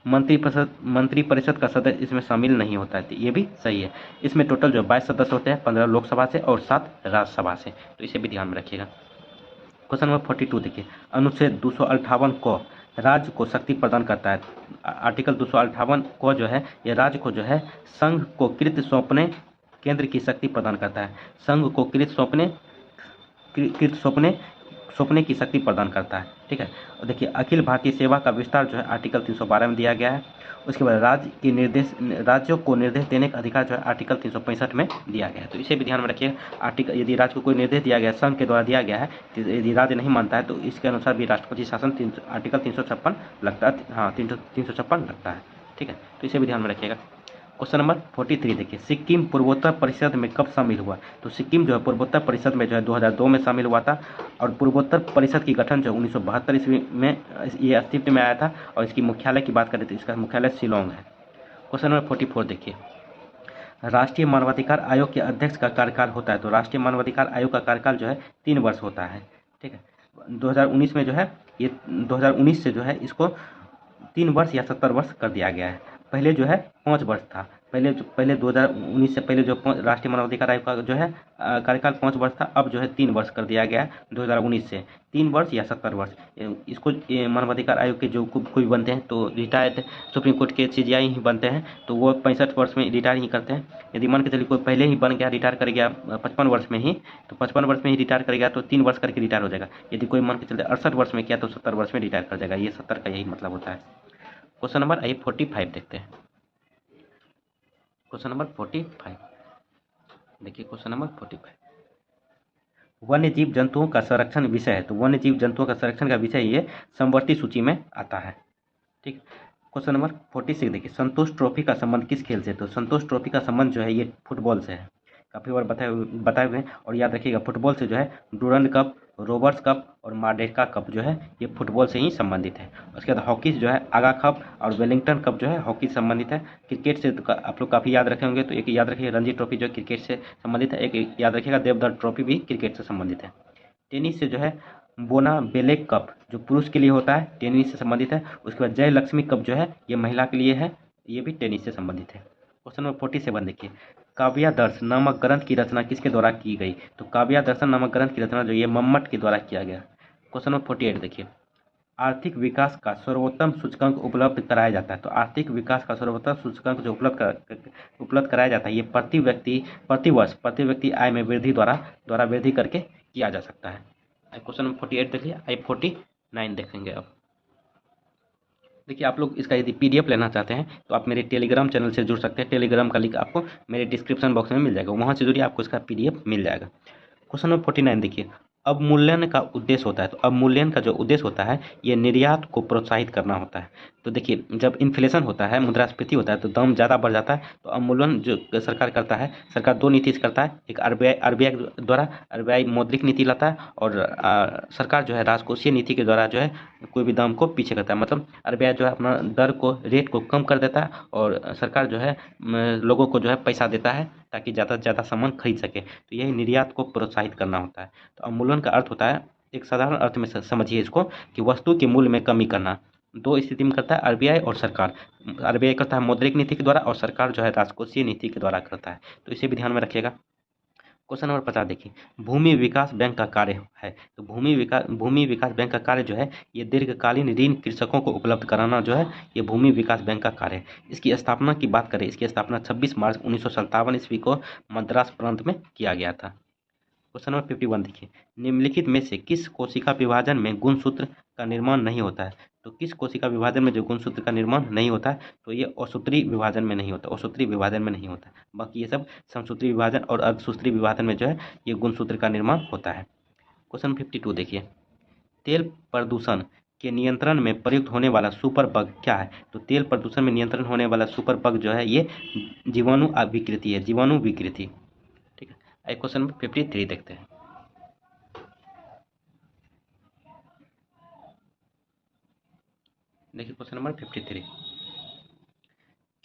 मंत्री परिषद का सदस्य इसमें शामिल नहीं होता है, ये भी सही है। इसमें टोटल जो 22 सदस्य होते हैं, 15 लोकसभा से और 7 राज्यसभा से, तो इसे भी ध्यान में रखिएगा। क्वेश्चन नंबर 42 देखिए, अनुच्छेद 258 को राज्य को शक्ति प्रदान करता है। आर्टिकल 258 को जो है ये राज्य को जो है संघ को कृत्य सौंपने, केंद्र की शक्ति प्रदान करता है। संघ को कृत्य सौंपने की शक्ति प्रदान करता है, ठीक है। और देखिए अखिल भारतीय सेवा का विस्तार जो है आर्टिकल 312 में दिया गया है। उसके बाद राज्यों को निर्देश देने का अधिकार जो है आर्टिकल 365 में दिया गया है, तो इसे भी ध्यान में रखिएगा। आर्टिकल यदि राज्य को कोई निर्देश दिया गया है, संघ के द्वारा दिया गया है, तो यदि राज्य नहीं मानता है तो इसके अनुसार भी राष्ट्रपति शासन आर्टिकल 356 लगता है। हाँ, 356 लगता है, ठीक है, तो इसे भी ध्यान में रखिएगा। क्वेश्चन नंबर 43 देखिए, सिक्किम पूर्वोत्तर परिषद में कब शामिल हुआ। तो सिक्किम जो है पूर्वोत्तर परिषद में जो है 2002 में शामिल हुआ था। और पूर्वोत्तर परिषद की गठन जो 1972 ईस्वी में ये अस्तित्व में आया था। और इसकी मुख्यालय की बात करें तो इसका मुख्यालय शिलोंग है। क्वेश्चन नंबर 44 देखिए, राष्ट्रीय मानवाधिकार आयोग के अध्यक्ष का कार्यकाल होता है। तो राष्ट्रीय मानवाधिकार आयोग का कार्यकाल जो है 3 वर्ष होता है, ठीक है। 2019 में जो है ये 2019 से जो है इसको 3 वर्ष या 70 वर्ष कर दिया गया है। पहले जो है 5 वर्ष था। पहले 2019 से पहले जो राष्ट्रीय मानवाधिकार आयोग का जो है कार्यकाल 5 वर्ष था, अब जो है 3 वर्ष कर दिया गया है 2019 से। 3 वर्ष या 70 वर्ष इसको मानवाधिकार आयोग के जो कोई बनते हैं तो रिटायर्ड सुप्रीम कोर्ट के CJI ही बनते हैं, तो वो 65 वर्ष में रिटायर ही करते हैं। यदि मान के चलिए कोई पहले ही बन गया, रिटायर कर गया 55 वर्ष में ही, तो 55 वर्ष में ही रिटायर कर गया तो 3 वर्ष करके रिटायर हो जाएगा। यदि कोई मान के चलते 68 वर्ष में किया तो 70 वर्ष में रिटायर कर जाएगा। ये 70 का यही मतलब होता है। क्वेश्चन नंबर 45 देखते हैं। क्वेश्चन नंबर 45 देखिए, क्वेश्चन नंबर 45, वन्य जीव जंतुओं का संरक्षण विषय है। तो वन्य जीव जंतुओं का संरक्षण का विषय ये समवर्ती सूची में आता है, ठीक। क्वेश्चन नंबर 46 देखिए, संतोष ट्रॉफी का संबंध किस खेल से। तो संतोष ट्रॉफी का संबंध जो है ये फुटबॉल से है, काफ़ी बार बताए हुए हैं। और याद रखिएगा फुटबॉल से जो है डूरंड कप रोबर्ट्स कप और मार्डेका कप जो है ये फुटबॉल से ही संबंधित है। उसके बाद हॉकी जो है आगा कप और वेलिंगटन कप जो है हॉकी से संबंधित है। क्रिकेट से तो आप लोग काफ़ी याद रखे होंगे, तो एक याद रखिए रणजी ट्रॉफी जो क्रिकेट से संबंधित है, एक याद रखिएगा देवधर ट्रॉफी भी क्रिकेट से संबंधित है। टेनिस से जो है बोना बेलेक कप जो पुरुष के लिए होता है, टेनिस से संबंधित है। उसके बाद जय लक्ष्मी कप जो है ये महिला के लिए है, ये भी टेनिस से संबंधित है। क्वेश्चन नंबर 47 देखिए, काव्यादर्श नामक ग्रंथ की रचना किसके द्वारा की गई? तो काव्यादर्शन नामक ग्रंथ की रचना जो ये मम्मट के द्वारा किया गया। क्वेश्चन नंबर 48 देखिए, आर्थिक विकास का सर्वोत्तम सूचकांक उपलब्ध कराया जाता है। तो आर्थिक विकास का सर्वोत्तम सूचकांक जो उपलब्ध कराया जाता है ये प्रति वर्ष प्रति व्यक्ति आय में वृद्धि द्वारा वृद्धि करके किया जा सकता है। क्वेश्चन नंबर 48 देखिए, आई 49 देखेंगे अब। देखिए आप लोग इसका यदि पीडीएफ लेना चाहते हैं तो आप मेरे टेलीग्राम चैनल से जुड़ सकते हैं। टेलीग्राम का लिंक आपको मेरे डिस्क्रिप्शन बॉक्स में मिल जाएगा, वहाँ से जुड़िए, आपको इसका पीडीएफ मिल जाएगा। क्वेश्चन नंबर 49 देखिए, अवमूल्यन का उद्देश्य होता है। तो अवमूल्यन का जो उद्देश्य होता है ये निर्यात को प्रोत्साहित करना होता है। तो देखिए जब इन्फ्लेशन होता है, मुद्रास्फीति होता है, तो दाम ज़्यादा बढ़ जाता है। तो अवमूल्यन जो सरकार करता है, सरकार दो नीति से करता है। एक आरबीआई द्वारा आरबीआई मौद्रिक नीति लाता है, और सरकार जो है राजकोषीय नीति के द्वारा जो है कोई भी दाम को पीछे करता है। मतलब आरबीआई जो है अपना दर को रेट को कम कर देता है, और सरकार जो है लोगों को जो है पैसा देता है ताकि ज़्यादा से ज़्यादा सामान खरीद सके। तो यही निर्यात को प्रोत्साहित करना होता है। तो अवमूल्यन का अर्थ होता है, एक साधारण अर्थ में समझिए इसको, कि वस्तु के मूल्य में कमी करना। दो स्थिति में करता है आरबीआई और सरकार। आरबीआई करता है मौद्रिक नीति के द्वारा, और सरकार जो है राजकोषीय नीति के द्वारा करता है। तो इसे भी ध्यान में रखिएगा। क्वेश्चन नंबर 50 देखिए, भूमि विकास बैंक का कार्य है। तो भूमि विकास बैंक का कार्य जो है ये दीर्घकालीन ऋण कृषकों को उपलब्ध कराना जो है ये भूमि विकास बैंक का कार्य है। इसकी स्थापना की बात करें, इसकी स्थापना 26 मार्च 1957 ईस्वी को मद्रास प्रांत में किया गया था। क्वेश्चन नंबर 51 देखिए, निम्नलिखित में से किस कोशिका विभाजन में गुणसूत्र का निर्माण नहीं होता है? तो किस कोशिका विभाजन में जो गुणसूत्र का निर्माण नहीं होता है, तो ये असूत्री विभाजन में नहीं होता, असूत्री विभाजन में नहीं होता। बाकी ये सब समसूत्री विभाजन और अर्धसूत्री विभाजन में जो है ये गुणसूत्र का निर्माण होता है। क्वेश्चन 52 देखिए, तेल प्रदूषण के नियंत्रण में प्रयुक्त होने वाला सुपर बग क्या है? तो तेल प्रदूषण में नियंत्रण होने वाला सुपर बग जो है ये जीवाणु विकृति है, जीवाणु विकृति। ठीक है, क्वेश्चन नंबर 53 देखते हैं। देखिए क्वेश्चन नंबर 53,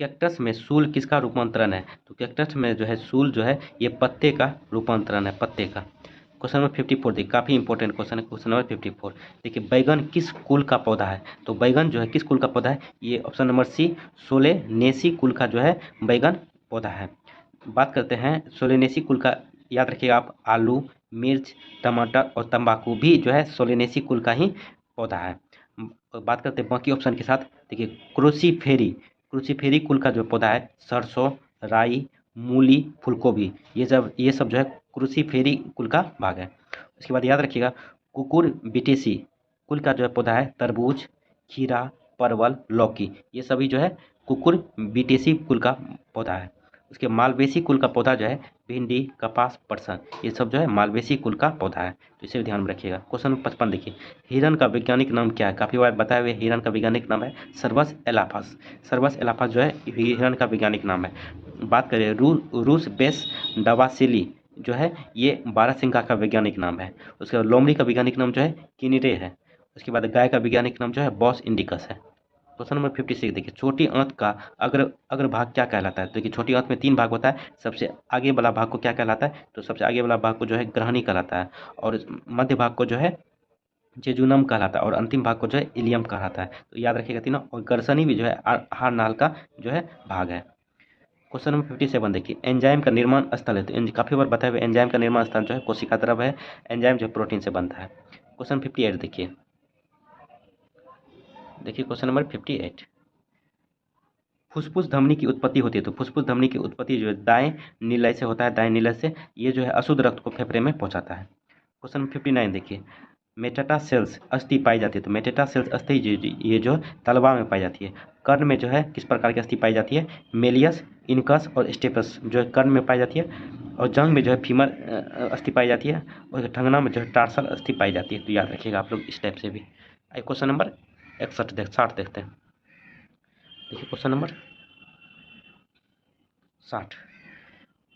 कैक्टस में सूल किसका रूपांतरण है? तो कैक्टस में जो है सूल जो है ये पत्ते का रूपांतरण है, पत्ते का। क्वेश्चन नंबर 54 देखिए, काफ़ी इंपॉर्टेंट क्वेश्चन है। क्वेश्चन नंबर 54 देखिए, बैगन किस कुल का पौधा है? तो बैगन जो है किस कुल का पौधा है? ये ऑप्शन नंबर सी सोलेनेसी कुल का जो है बैगन पौधा है। बात करते हैं सोलेनेसी कुल का, याद रखिएगा आप, आलू, मिर्च, टमाटर और तंबाकू भी जो है सोलेनेसी कुल का ही पौधा है। बात करते हैं बाकी ऑप्शन के साथ। देखिए क्रूसीफेरी कुल का जो पौधा है सरसों, राई, मूली, फूलगोभी, ये सब जो है क्रूसीफेरी कुल का भाग है। उसके बाद याद रखिएगा कुकुरबिटेसी कुल का जो है पौधा है तरबूज, खीरा, परवल, लौकी, ये सभी जो है कुकुरबिटेसी कुल का पौधा है। उसके मालवेसी कुल का पौधा जो है भिंडी, कपास, पटसन, ये सब जो है मालवेसी कुल का पौधा है। तो इसे भी ध्यान में रखिएगा। क्वेश्चन 55 देखिए, हिरन का वैज्ञानिक नाम क्या है? काफ़ी बार बताए हुए हिरन का वैज्ञानिक नाम है सर्वस एलाफास। सर्वस एलाफास जो है हिरन का वैज्ञानिक नाम है। बात करें रूस बेस डवासिली जो है ये बारहसिंगा का वैज्ञानिक नाम है। उसके बाद लोमड़ी का वैज्ञानिक नाम जो है किनिरे है। उसके बाद गाय का वैज्ञानिक नाम जो है बॉस इंडिकस है। क्वेश्चन नंबर 56 देखिए, छोटी आंत का अग्र भाग क्या कहलाता है? तो देखिए छोटी आंत में 3 भाग होता है। सबसे आगे वाला भाग को क्या कहलाता है? तो सबसे आगे वाला भाग को जो है ग्रहणी कहलाता है, और मध्य भाग को जो है जेजुनम कहलाता है, और अंतिम भाग को जो है इलियम कहलाता है। तो याद रखिएगा तीनों। और गर्सनी भी जो है आहार नाल का जो है भाग है। क्वेश्चन नंबर 57 देखिए, एंजाइम का निर्माण स्थल है। तो काफ़ी बार बताया हुआ एंजाइम का निर्माण स्थल जो है कोशिका द्रव है। एंजाइम जो है प्रोटीन से बनता है। क्वेश्चन 58 देखिए, क्वेश्चन नंबर 58, फुसफुस धमनी की उत्पत्ति होती है। तो फुसफुस धमनी की उत्पत्ति जो है दाएं नीलय से होता है, दाएं नीलय से। ये जो है अशुद्ध रक्त को फेफड़े में पहुंचाता है। क्वेश्चन 59 देखिए, मेटाटा सेल्स अस्थि पाई जाती है। तो मेटाटा सेल्स अस्थि ये जो तलवा में पाई जाती है। कर्ण में जो है किस प्रकार की अस्थि पाई जाती है? मेलियस, इनकस और स्टेपस जो है कर्ण में पाई जाती है। और जंग में जो है फीमर अस्थि पाई जाती है। और ठंगना में जो है टार्सल अस्थि पाई जाती है। तो याद रखिएगा आप लोग इस टाइप से भी। क्वेश्चन नंबर 60 देखते हैं। देखिए क्वेश्चन नंबर 60,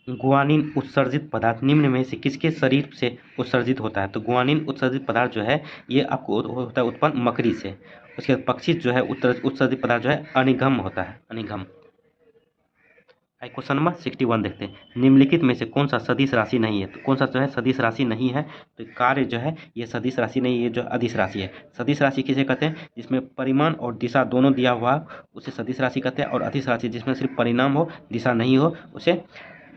गुआनिन उत्सर्जित पदार्थ निम्न में से किसके शरीर से उत्सर्जित होता है? तो गुआनिन उत्सर्जित पदार्थ जो है ये आपको होता है उत्पन्न मकड़ी से। उसके बाद पक्षी जो है उत्सर्जित पदार्थ जो है अनिगम होता है, अनिगम। क्वेश्चन नंबर 61 देखते हैं। निम्नलिखित में से कौन सा सदिश राशि नहीं है? तो कौन सा जो है सदिश राशि नहीं है? तो कार्य जो है ये सदिश राशि नहीं, ये जो अदिश राशि है। सदिश राशि किसे कहते हैं? जिसमें परिमाण और दिशा दोनों दिया हुआ उसे सदिश राशि कहते हैं, और अदिश राशि जिसमें सिर्फ परिणाम हो दिशा नहीं हो उसे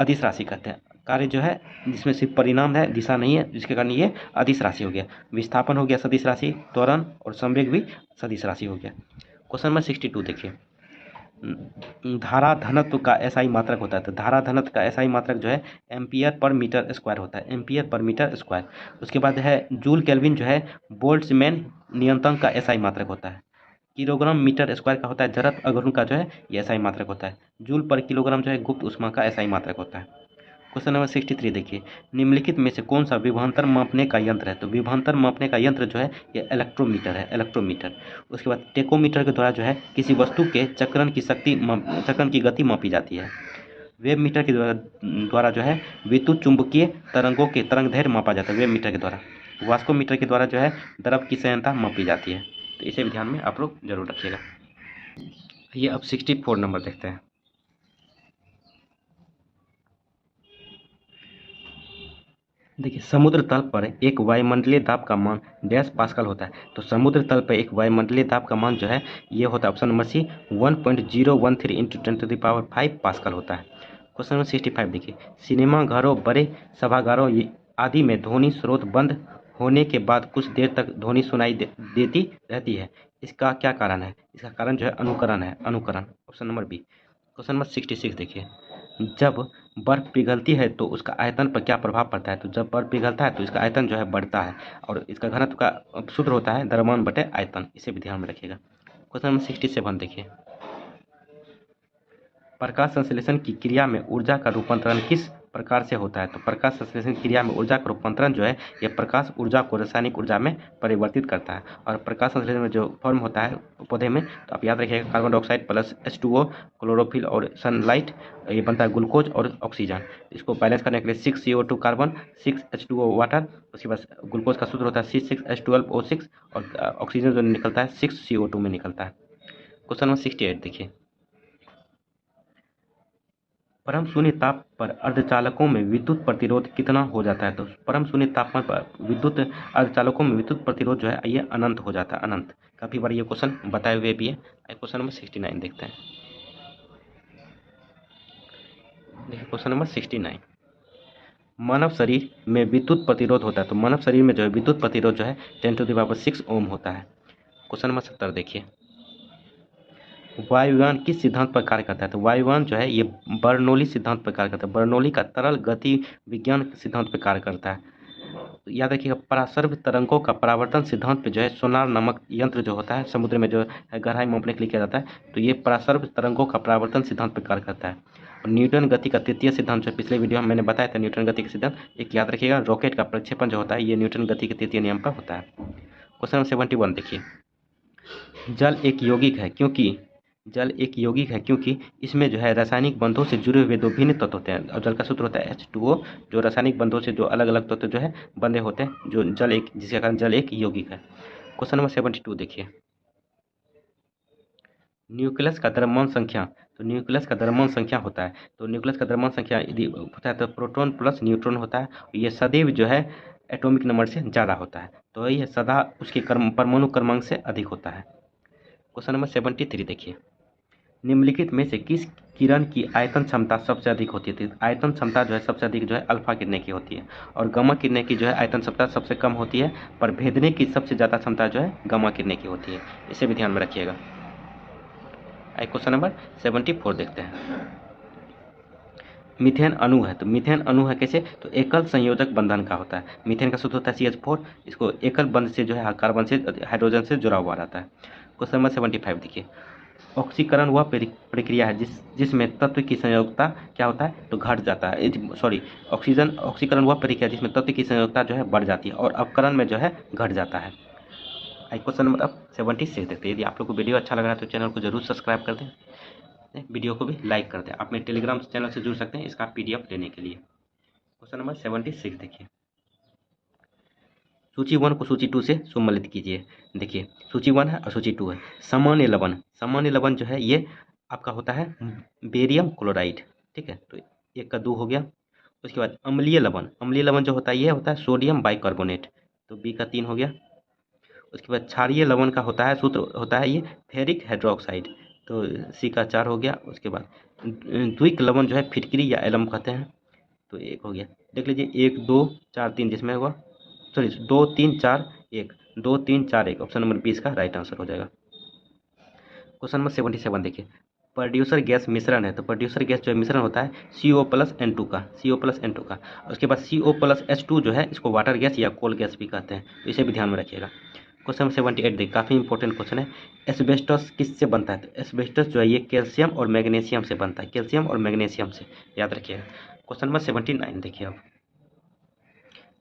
अदिश राशि कहते हैं। कार्य जो है जिसमें सिर्फ परिणाम है दिशा नहीं है, जिसके कारण ये अदिश राशि हो गया। विस्थापन हो गया सदिश राशि, त्वरण और संवेग भी सदिश राशि हो गया। क्वेश्चन नंबर 62 देखिए। धारा घनत्व का एसआई मात्रक होता है। तो धारा घनत्व का एसआई मात्रक जो है एम्पियर पर मीटर स्क्वायर होता है, एम्पियर पर मीटर स्क्वायर। उसके बाद है जूल केल्विन जो है बोल्ट्जमैन नियंत्रण का एसआई मात्रक होता है। किलोग्राम मीटर स्क्वायर का होता है जड़त्व अघूर्ण का जो है ये एसआई मात्रक होता है। जूल पर किलोग्राम जो है गुप्त ऊष्मा का एसआई मात्रक होता है। क्वेश्चन नंबर 63 देखिए। निम्नलिखित में से कौन सा विभवांतर मापने का यंत्र है? तो विभवांतर मापने का यंत्र जो है ये इलेक्ट्रोमीटर है, इलेक्ट्रोमीटर। उसके बाद टेकोमीटर के द्वारा जो है किसी वस्तु के चक्रण की गति मापी जाती है। वेब मीटर के द्वारा जो है विद्युत चुंबकीय तरंगों के तरंग दैर्घ्य मापा जाता है वेब मीटर के द्वारा। वास्कोमीटर के द्वारा जो है द्रव की संयंत्रता मापी जाती है। तो इसे भी ध्यान में आप लोग जरूर रखिएगा। ये अब 64 नंबर देखते हैं। देखिए समुद्र तल पर एक वायुमंडलीय दाब का मान डैश पास्कल होता है। तो समुद्र तल पर एक वायुमंडलीय दाब का मान जो है ये होता है option number C 1.013 into 10⁵ pascal होता है। क्वेश्चन नंबर 65 देखिए। सिनेमा घरों, बड़े सभागारों आदि में ध्वनि स्रोत बंद होने के बाद कुछ देर तक ध्वनि सुनाई देती रहती है। इसका क्या कारण है? इसका कारण जो है अनुकरण है, अनुकरण। Option number B. Question number 66 देखिए। जब बर्फ पिघलती है तो उसका आयतन पर क्या प्रभाव पड़ता है? तो जब बर्फ पिघलता है तो इसका आयतन जो है बढ़ता है, और इसका घनत्व का सूत्र होता है द्रव्यमान बटे आयतन। इसे भी ध्यान में रखिएगा। क्वेश्चन नंबर 67 देखिए। प्रकाश संश्लेषण की क्रिया में ऊर्जा का रूपांतरण किस प्रकार से होता है? तो प्रकाश संश्लेषण क्रिया में ऊर्जा का रूपांतरण जो है ये प्रकाश ऊर्जा को रासायनिक ऊर्जा में परिवर्तित करता है। और प्रकाश संश्लेषण में जो फॉर्म होता है पौधे में, तो आप याद रखिएगा carbon dioxide plus H2O, chlorophyll और सनलाइट, ये बनता है ग्लूकोज और ऑक्सीजन। इसको बैलेंस करने के लिए 6CO2 कार्बन, 6H2O वाटर, उसके बाद ग्लूकोज का सूत्र होता है C6H12O6, और ऑक्सीजन जो निकलता है 6CO2 में निकलता है। क्वेश्चन नंबर 68 देखिए। परम शून्य ताप पर अर्धचालकों में विद्युत प्रतिरोध कितना हो जाता है? तो परम शून्य तापमान पर विद्युत अर्धचालकों में विद्युत प्रतिरोध जो है ये अनंत हो जाता है, अनंत। काफी बार ये क्वेश्चन बताए हुए भी है। क्वेश्चन नंबर 69 देखते हैं। देखिए क्वेश्चन नंबर 69। मानव शरीर में विद्युत प्रतिरोध होता है। तो मानव शरीर में जो है विद्युत प्रतिरोध जो है 10⁶ ओम होता है। क्वेश्चन नंबर 70 देखिए। वायुयान किस सिद्धांत पर कार्य करता है? तो वायुयान जो है ये बर्नौली सिद्धांत पर कार्य करता है। बर्नौली का तरल गति विज्ञान सिद्धांत पर कार्य करता है। तो याद रखिएगा परासर्व तरंगों का परावर्तन सिद्धांत पे जो है सोनार नामक यंत्र जो होता है समुद्र में जो है गहराई मापने के लिए किया जाता है, तो ये परासर्व तरंगों का परावर्तन सिद्धांत पर कार्य करता है। और न्यूटन गति का तृतीय सिद्धांत जो पिछले वीडियो में मैंने बताया था, न्यूटन गति का सिद्धांत एक याद रखिएगा, रॉकेट का प्रक्षेपण जो होता है ये न्यूटन गति के तृतीय नियम पर होता है। क्वेश्चन नंबर 71 देखिए। जल एक यौगिक है क्योंकि इसमें जो है रासायनिक बंधों से जुड़े हुए दो भिन्न तत्व होते हैं, और जल का सूत्र होता है H2O, जो रासायनिक बंधों से जो अलग अलग तत्व जो है बंधे होते हैं, जो जल एक, जिसके कारण जल एक यौगिक है। क्वेश्चन नंबर 72 देखिए। न्यूक्लियस का द्रव्यमान संख्या, तो न्यूक्लियस का द्रव्यमान संख्या होता है, तो न्यूक्लियस का द्रव्यमान संख्या यदि होता है तो प्रोटॉन प्लस न्यूट्रॉन होता है। ये सदैव जो है एटॉमिक नंबर से ज़्यादा होता है, तो ये सदा उसके परमाणु क्रमांक से अधिक होता है। क्वेश्चन नंबर 73 देखिए। निम्नलिखित में से किस किरण की आयतन क्षमता सबसे अधिक होती है? आयतन क्षमता जो है सबसे अधिक जो है अल्फा किरणें की होती है, और गामा किरणें की जो है आयतन क्षमता सबसे कम होती है, पर भेदने की सबसे ज़्यादा क्षमता जो है गामा किरणें की होती है। इसे भी ध्यान में रखिएगा। क्वेश्चन नंबर 74 देखते हैं। मीथेन अणु है, तो मीथेन अणु है कैसे? तो एकल संयोजक बंधन का होता है। मीथेन का सूत्र होता है CH4, इसको एकल बंध से जो है कार्बन से हाइड्रोजन से जुड़ा हुआ रहता है। क्वेश्चन नंबर 75 देखिए। ऑक्सीकरण वह प्रक्रिया है जिसमें तत्व की संयोजकता क्या होता है? तो घट जाता है, सॉरी, ऑक्सीकरण वह प्रक्रिया जिसमें तत्व की संयोजकता जो है बढ़ जाती है, और अपकरण में जो है घट जाता है। क्वेश्चन नंबर 76 देखते हैं। यदि आप लोग को वीडियो अच्छा लग रहा है तो चैनल को जरूर सब्सक्राइब कर दें। वीडियो को भी लाइक कर दें। आप मेरे टेलीग्राम चैनल से जुड़ सकते हैं इसका PDF लेने के लिए। क्वेश्चन नंबर 76 देखिए, सूची 1 को सूची 2 से सम्मिलित कीजिए। देखिए सूची 1 है और सूची 2 है। सामान्य लवण, सामान्य लवण जो है ये आपका होता है बेरियम क्लोराइड, ठीक है, तो 1 का 2 हो गया। उसके बाद अम्लीय लवण, अम्लीय लवण जो होता है ये होता है सोडियम बाइकार्बोनेट, तो B का 3 हो गया। उसके बाद क्षारीय लवण का होता है सूत्र होता है ये फेरिक हाइड्रोक्साइड, तो C का 4 हो गया। उसके बाद द्विक लवण जो है फिटकरी या एलम कहते हैं, तो 1 हो गया। देख लीजिए 1 2 4 3 जिसमें होगा, सॉरी 2 3 4 1, 2 3 4 1, ऑप्शन नंबर 20 का राइट आंसर हो जाएगा। क्वेश्चन नंबर 77 देखिए, प्रोड्यूसर गैस मिश्रण है, तो प्रोड्यूसर गैस जो है मिश्रण होता है CO+N2 का, CO+N2 का। उसके बाद CO+H2 जो है इसको वाटर गैस या कोल गैस भी कहते हैं, तो इसे भी ध्यान में रखिएगा। क्वेश्चन नंबर 78 देखिए, काफ़ी इंपॉर्टेंट क्वेश्चन है। एस्बेस्टस किससे बनता है, तो एस्बेस्टस जो है ये कैल्शियम और मैग्नीशियम से बनता है, कैल्शियम और मैग्नीशियम से, याद रखिएगा। क्वेश्चन नंबर 79 देखिए, अब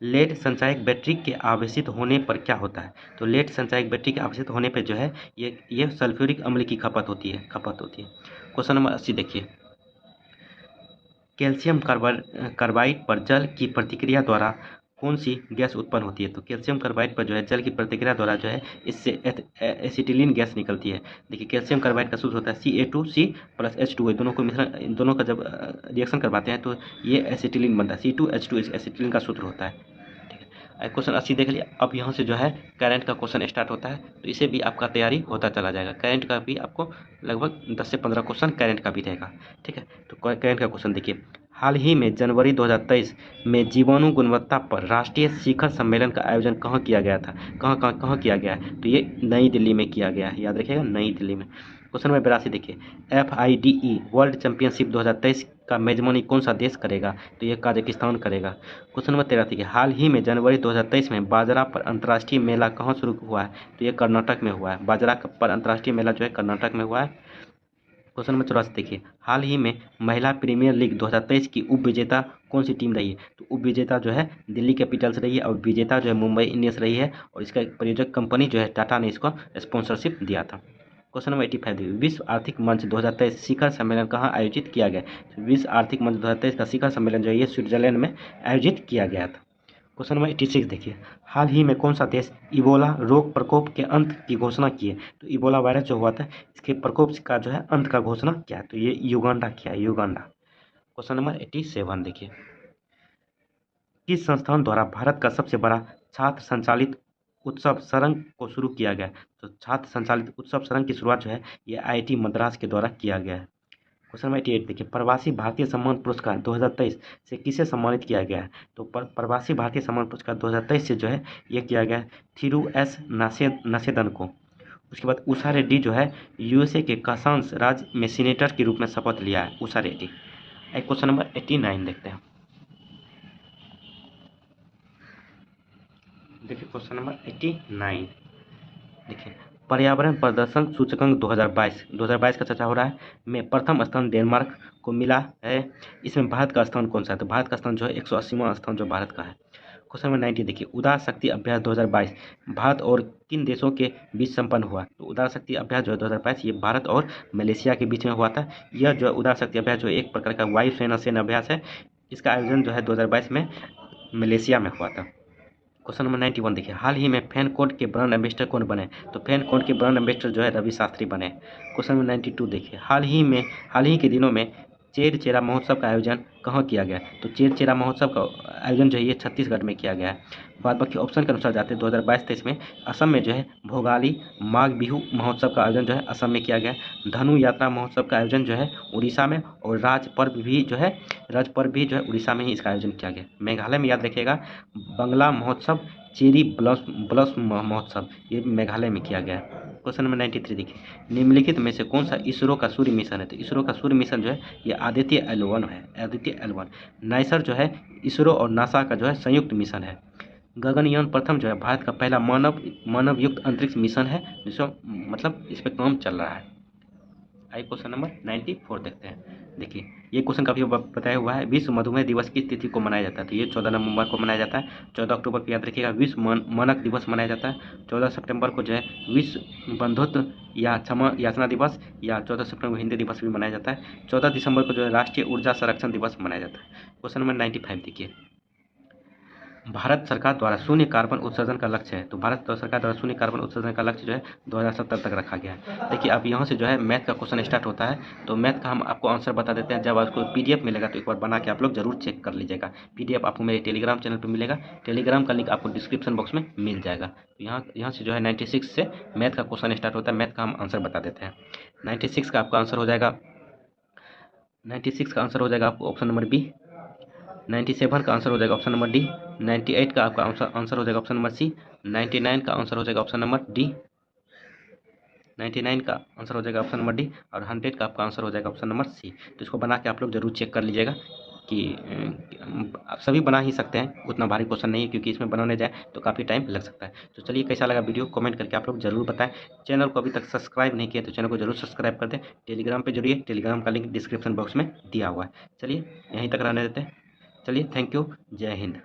लेड संचायक बैटरी के आवेशित होने पर क्या होता है, तो लेड संचायक बैटरी के आवेशित होने पर जो है ये सल्फ्यूरिक अम्ल की खपत होती है। क्वेश्चन नंबर 80 देखिए, कैल्शियम कार्बाइड पर जल की प्रतिक्रिया द्वारा कौन सी गैस उत्पन्न होती है, तो कैल्शियम कार्बाइड पर जो है जल की प्रतिक्रिया द्वारा जो है इससे एसिटिलीन गैस निकलती है। देखिए कैल्शियम कार्बाइड का सूत्र होता है Ca2C+H2, दोनों को मिश्रण, दोनों का जब रिएक्शन करवाते हैं तो ये एसिटिलीन बनता है, C2H2 एसिटिलीन का सूत्र होता है। क्वेश्चन 80 देख लिया। अब यहाँ से जो है करंट का क्वेश्चन स्टार्ट होता है, तो इसे भी आपका तैयारी होता चला जाएगा। करंट का भी आपको लगभग 10 से 15 क्वेश्चन करंट का भी रहेगा, ठीक है। तो करंट का क्वेश्चन देखिए, हाल ही में जनवरी 2023 में जीवाणु गुणवत्ता पर राष्ट्रीय शिखर सम्मेलन का आयोजन कहाँ किया गया था, कहाँ किया गया है, तो ये नई दिल्ली में किया गया है, याद रखिएगा नई दिल्ली में। क्वेश्चन नंबर 82 देखिए, FIDE वर्ल्ड चैंपियनशिप 2023 का मेजबानी कौन सा देश करेगा, तो ये कजाकिस्तान करेगा। क्वेश्चन नंबर 13 देखिए, हाल ही में जनवरी 2023 में बाजरा पर अंतर्राष्ट्रीय मेला कहाँ शुरू हुआ है, तो ये कर्नाटक में हुआ है। बाजरा पर अंतर्राष्ट्रीय मेला जो है कर्नाटक में हुआ है। क्वेश्चन नंबर 84 देखिए, हाल ही में महिला प्रीमियर लीग 2023 की उप विजेता कौन सी टीम रही है, तो उप विजेता जो है दिल्ली कैपिटल्स रही है और विजेता जो है मुंबई इंडियंस रही है, और इसका प्रयोजक कंपनी जो है टाटा ने इसको स्पॉन्सरशिप दिया था। क्वेश्चन नंबर 85 देखिए, विश्व आर्थिक मंच 2023 शिखर सम्मेलन कहाँ आयोजित किया गया, तो विश्व आर्थिक मंच 2023 का शिखर सम्मेलन जो है ये स्विट्जरलैंड में आयोजित किया गया था। क्वेश्चन नंबर 86 देखिए, हाल ही में कौन सा देश इबोला रोग प्रकोप के अंत की घोषणा की है, तो इबोला वायरस जो हुआ था इसके प्रकोप का जो है अंत का घोषणा क्या है, तो ये युगांडा किया है, युगांडा। क्वेश्चन नंबर 87 देखिए, किस संस्थान द्वारा भारत का सबसे बड़ा छात्र संचालित उत्सव सरंग को शुरू किया गया, तो छात्र संचालित उत्सव सरंग की शुरुआत जो है ये IIT मद्रास के द्वारा किया गया है। क्वेश्चन नंबर 88 देखिए, प्रवासी भारतीय सम्मान पुरस्कार 2023 से किसे सम्मानित किया गया है, तो प्रवासी भारतीय सम्मान पुरस्कार 2023 से जो है ये किया गया है थिरू एस नासेदन को। उसके बाद उषा रेड्डी जो है USA के कांसास राज्य में सीनेटर के रूप में शपथ लिया है, उषा रेड्डी। क्वेश्चन नंबर 89 देखते हैं, देखिए क्वेश्चन नंबर 89 देखिए, पर्यावरण प्रदर्शन सूचकांक 2022 का चर्चा हो रहा है, में प्रथम स्थान डेनमार्क को मिला है। इसमें भारत का स्थान कौन सा है, तो भारत का स्थान जो है 180वां स्थान जो भारत का है। क्वेश्चन नंबर 90 देखिए, उदार शक्ति अभ्यास 2022 भारत और किन देशों के बीच संपन्न हुआ, तो उदार शक्ति अभ्यास जो है 2022 ये भारत और मलेशिया के बीच में हुआ था। यह जो उदार शक्ति अभ्यास जो एक प्रकार का वायु सेना अभ्यास है, इसका आयोजन जो है 2022 में मलेशिया में हुआ था। क्वेश्चन नंबर 91 देखिए, हाल ही में फैन कोड के ब्रांड एम्बेसडर कौन बने, तो फैन कोड के ब्रांड एम्बेसडर जो है रवि शास्त्री बने। क्वेश्चन नंबर 92 देखिए, हाल ही के दिनों में चेर चेरा महोत्सव का आयोजन कहाँ किया गया, तो चेर चेरा महोत्सव का आयोजन जो है ये छत्तीसगढ़ में किया गया है। बाद बाकी ऑप्शन के अनुसार जाते हैं 2022-23 में असम में जो है भोगाली माघ बिहू महोत्सव का आयोजन जो है असम में किया गया। धनु यात्रा महोत्सव का आयोजन जो है उड़ीसा में, और राज पर्व भी जो है उड़ीसा में ही इसका आयोजन किया गया। मेघालय में याद रखिएगा बंगला महोत्सव चेरी ब्लॉसम महोत्सव ये मेघालय में किया गया है। क्वेश्चन नंबर 93 देखिए, निम्नलिखित में से कौन सा इसरो का सूर्य मिशन है, तो इसरो का सूर्य मिशन जो है ये आदित्य L1 है, आदित्य L1। नाइसर जो है इसरो और नासा का जो है संयुक्त मिशन है। गगनयान प्रथम जो है भारत का पहला मानव युक्त अंतरिक्ष मिशन है, जिसको मतलब इस पर काम चल रहा है। आइए क्वेश्चन नंबर 94 देखते हैं। देखिए, ये क्वेश्चन काफ़ी बताया हुआ है। विश्व मधुमेह दिवस किस तिथि को मनाया जाता है? तो ये 14 नवंबर को मनाया जाता है। 14 अक्टूबर को याद रखिएगा विश्व मानक दिवस मनाया जाता है। 14 सितंबर को जो है विश्व बंधुत्व या क्षमा याचना दिवस, या 14 सितंबर को हिंदी दिवस भी मनाया जाता है। 14 दिसंबर को जो है राष्ट्रीय ऊर्जा संरक्षण दिवस मनाया जाता है। क्वेश्चन नंबर 95 देखिए, भारत सरकार द्वारा शून्य कार्बन उत्सर्जन का लक्ष्य है। तो भारत सरकार द्वारा शून्य कार्बन उत्सर्जन का लक्ष्य जो है 2070 तक रखा गया है। देखिए अब यहाँ से जो है मैथ का क्वेश्चन स्टार्ट होता है, तो मैथ का हम आपको आंसर बता देते हैं। जब आपको पीडीएफ मिलेगा तो एक बार बना के आप लोग जरूर चेक कर लीजिएगा। पीडीएफ आपको मेरे टेलीग्राम चैनल पर मिलेगा, टेलीग्राम का लिंक आपको डिस्क्रिप्शन बॉक्स में मिल जाएगा। तो यहाँ से जो है 96 से मैथ का क्वेश्चन स्टार्ट होता है। मैथ का हम आंसर बता देते हैं। 96 का आपका आंसर हो जाएगा, 96 का आंसर हो जाएगा आपको ऑप्शन नंबर बी। 97 का आंसर हो जाएगा ऑप्शन नंबर डी। 98 का आपका आंसर हो जाएगा ऑप्शन नंबर सी। 99 का आंसर हो जाएगा ऑप्शन नंबर डी। 99 का आंसर हो जाएगा ऑप्शन नंबर डी, और 100 का आपका आंसर हो जाएगा ऑप्शन नंबर सी। तो इसको बना के आप लोग जरूर चेक कर लीजिएगा कि आप सभी बना ही सकते हैं, उतना भारी क्वेश्चन नहीं है, क्योंकि इसमें बनाने जाए तो काफ़ी टाइम लग सकता है। तो चलिए कैसा लगा वीडियो कमेंट करके आप लोग जरूर बताएं। चैनल को अभी तक सब्सक्राइब नहीं किया तो चैनल को जरूर सब्सक्राइब कर दें। टेलीग्राम पर जुड़िए, टेलीग्राम का लिंक डिस्क्रिप्शन बॉक्स में दिया हुआ है। चलिए यहीं तक रहने देते हैं। चलिए थैंक यू, जय हिंद।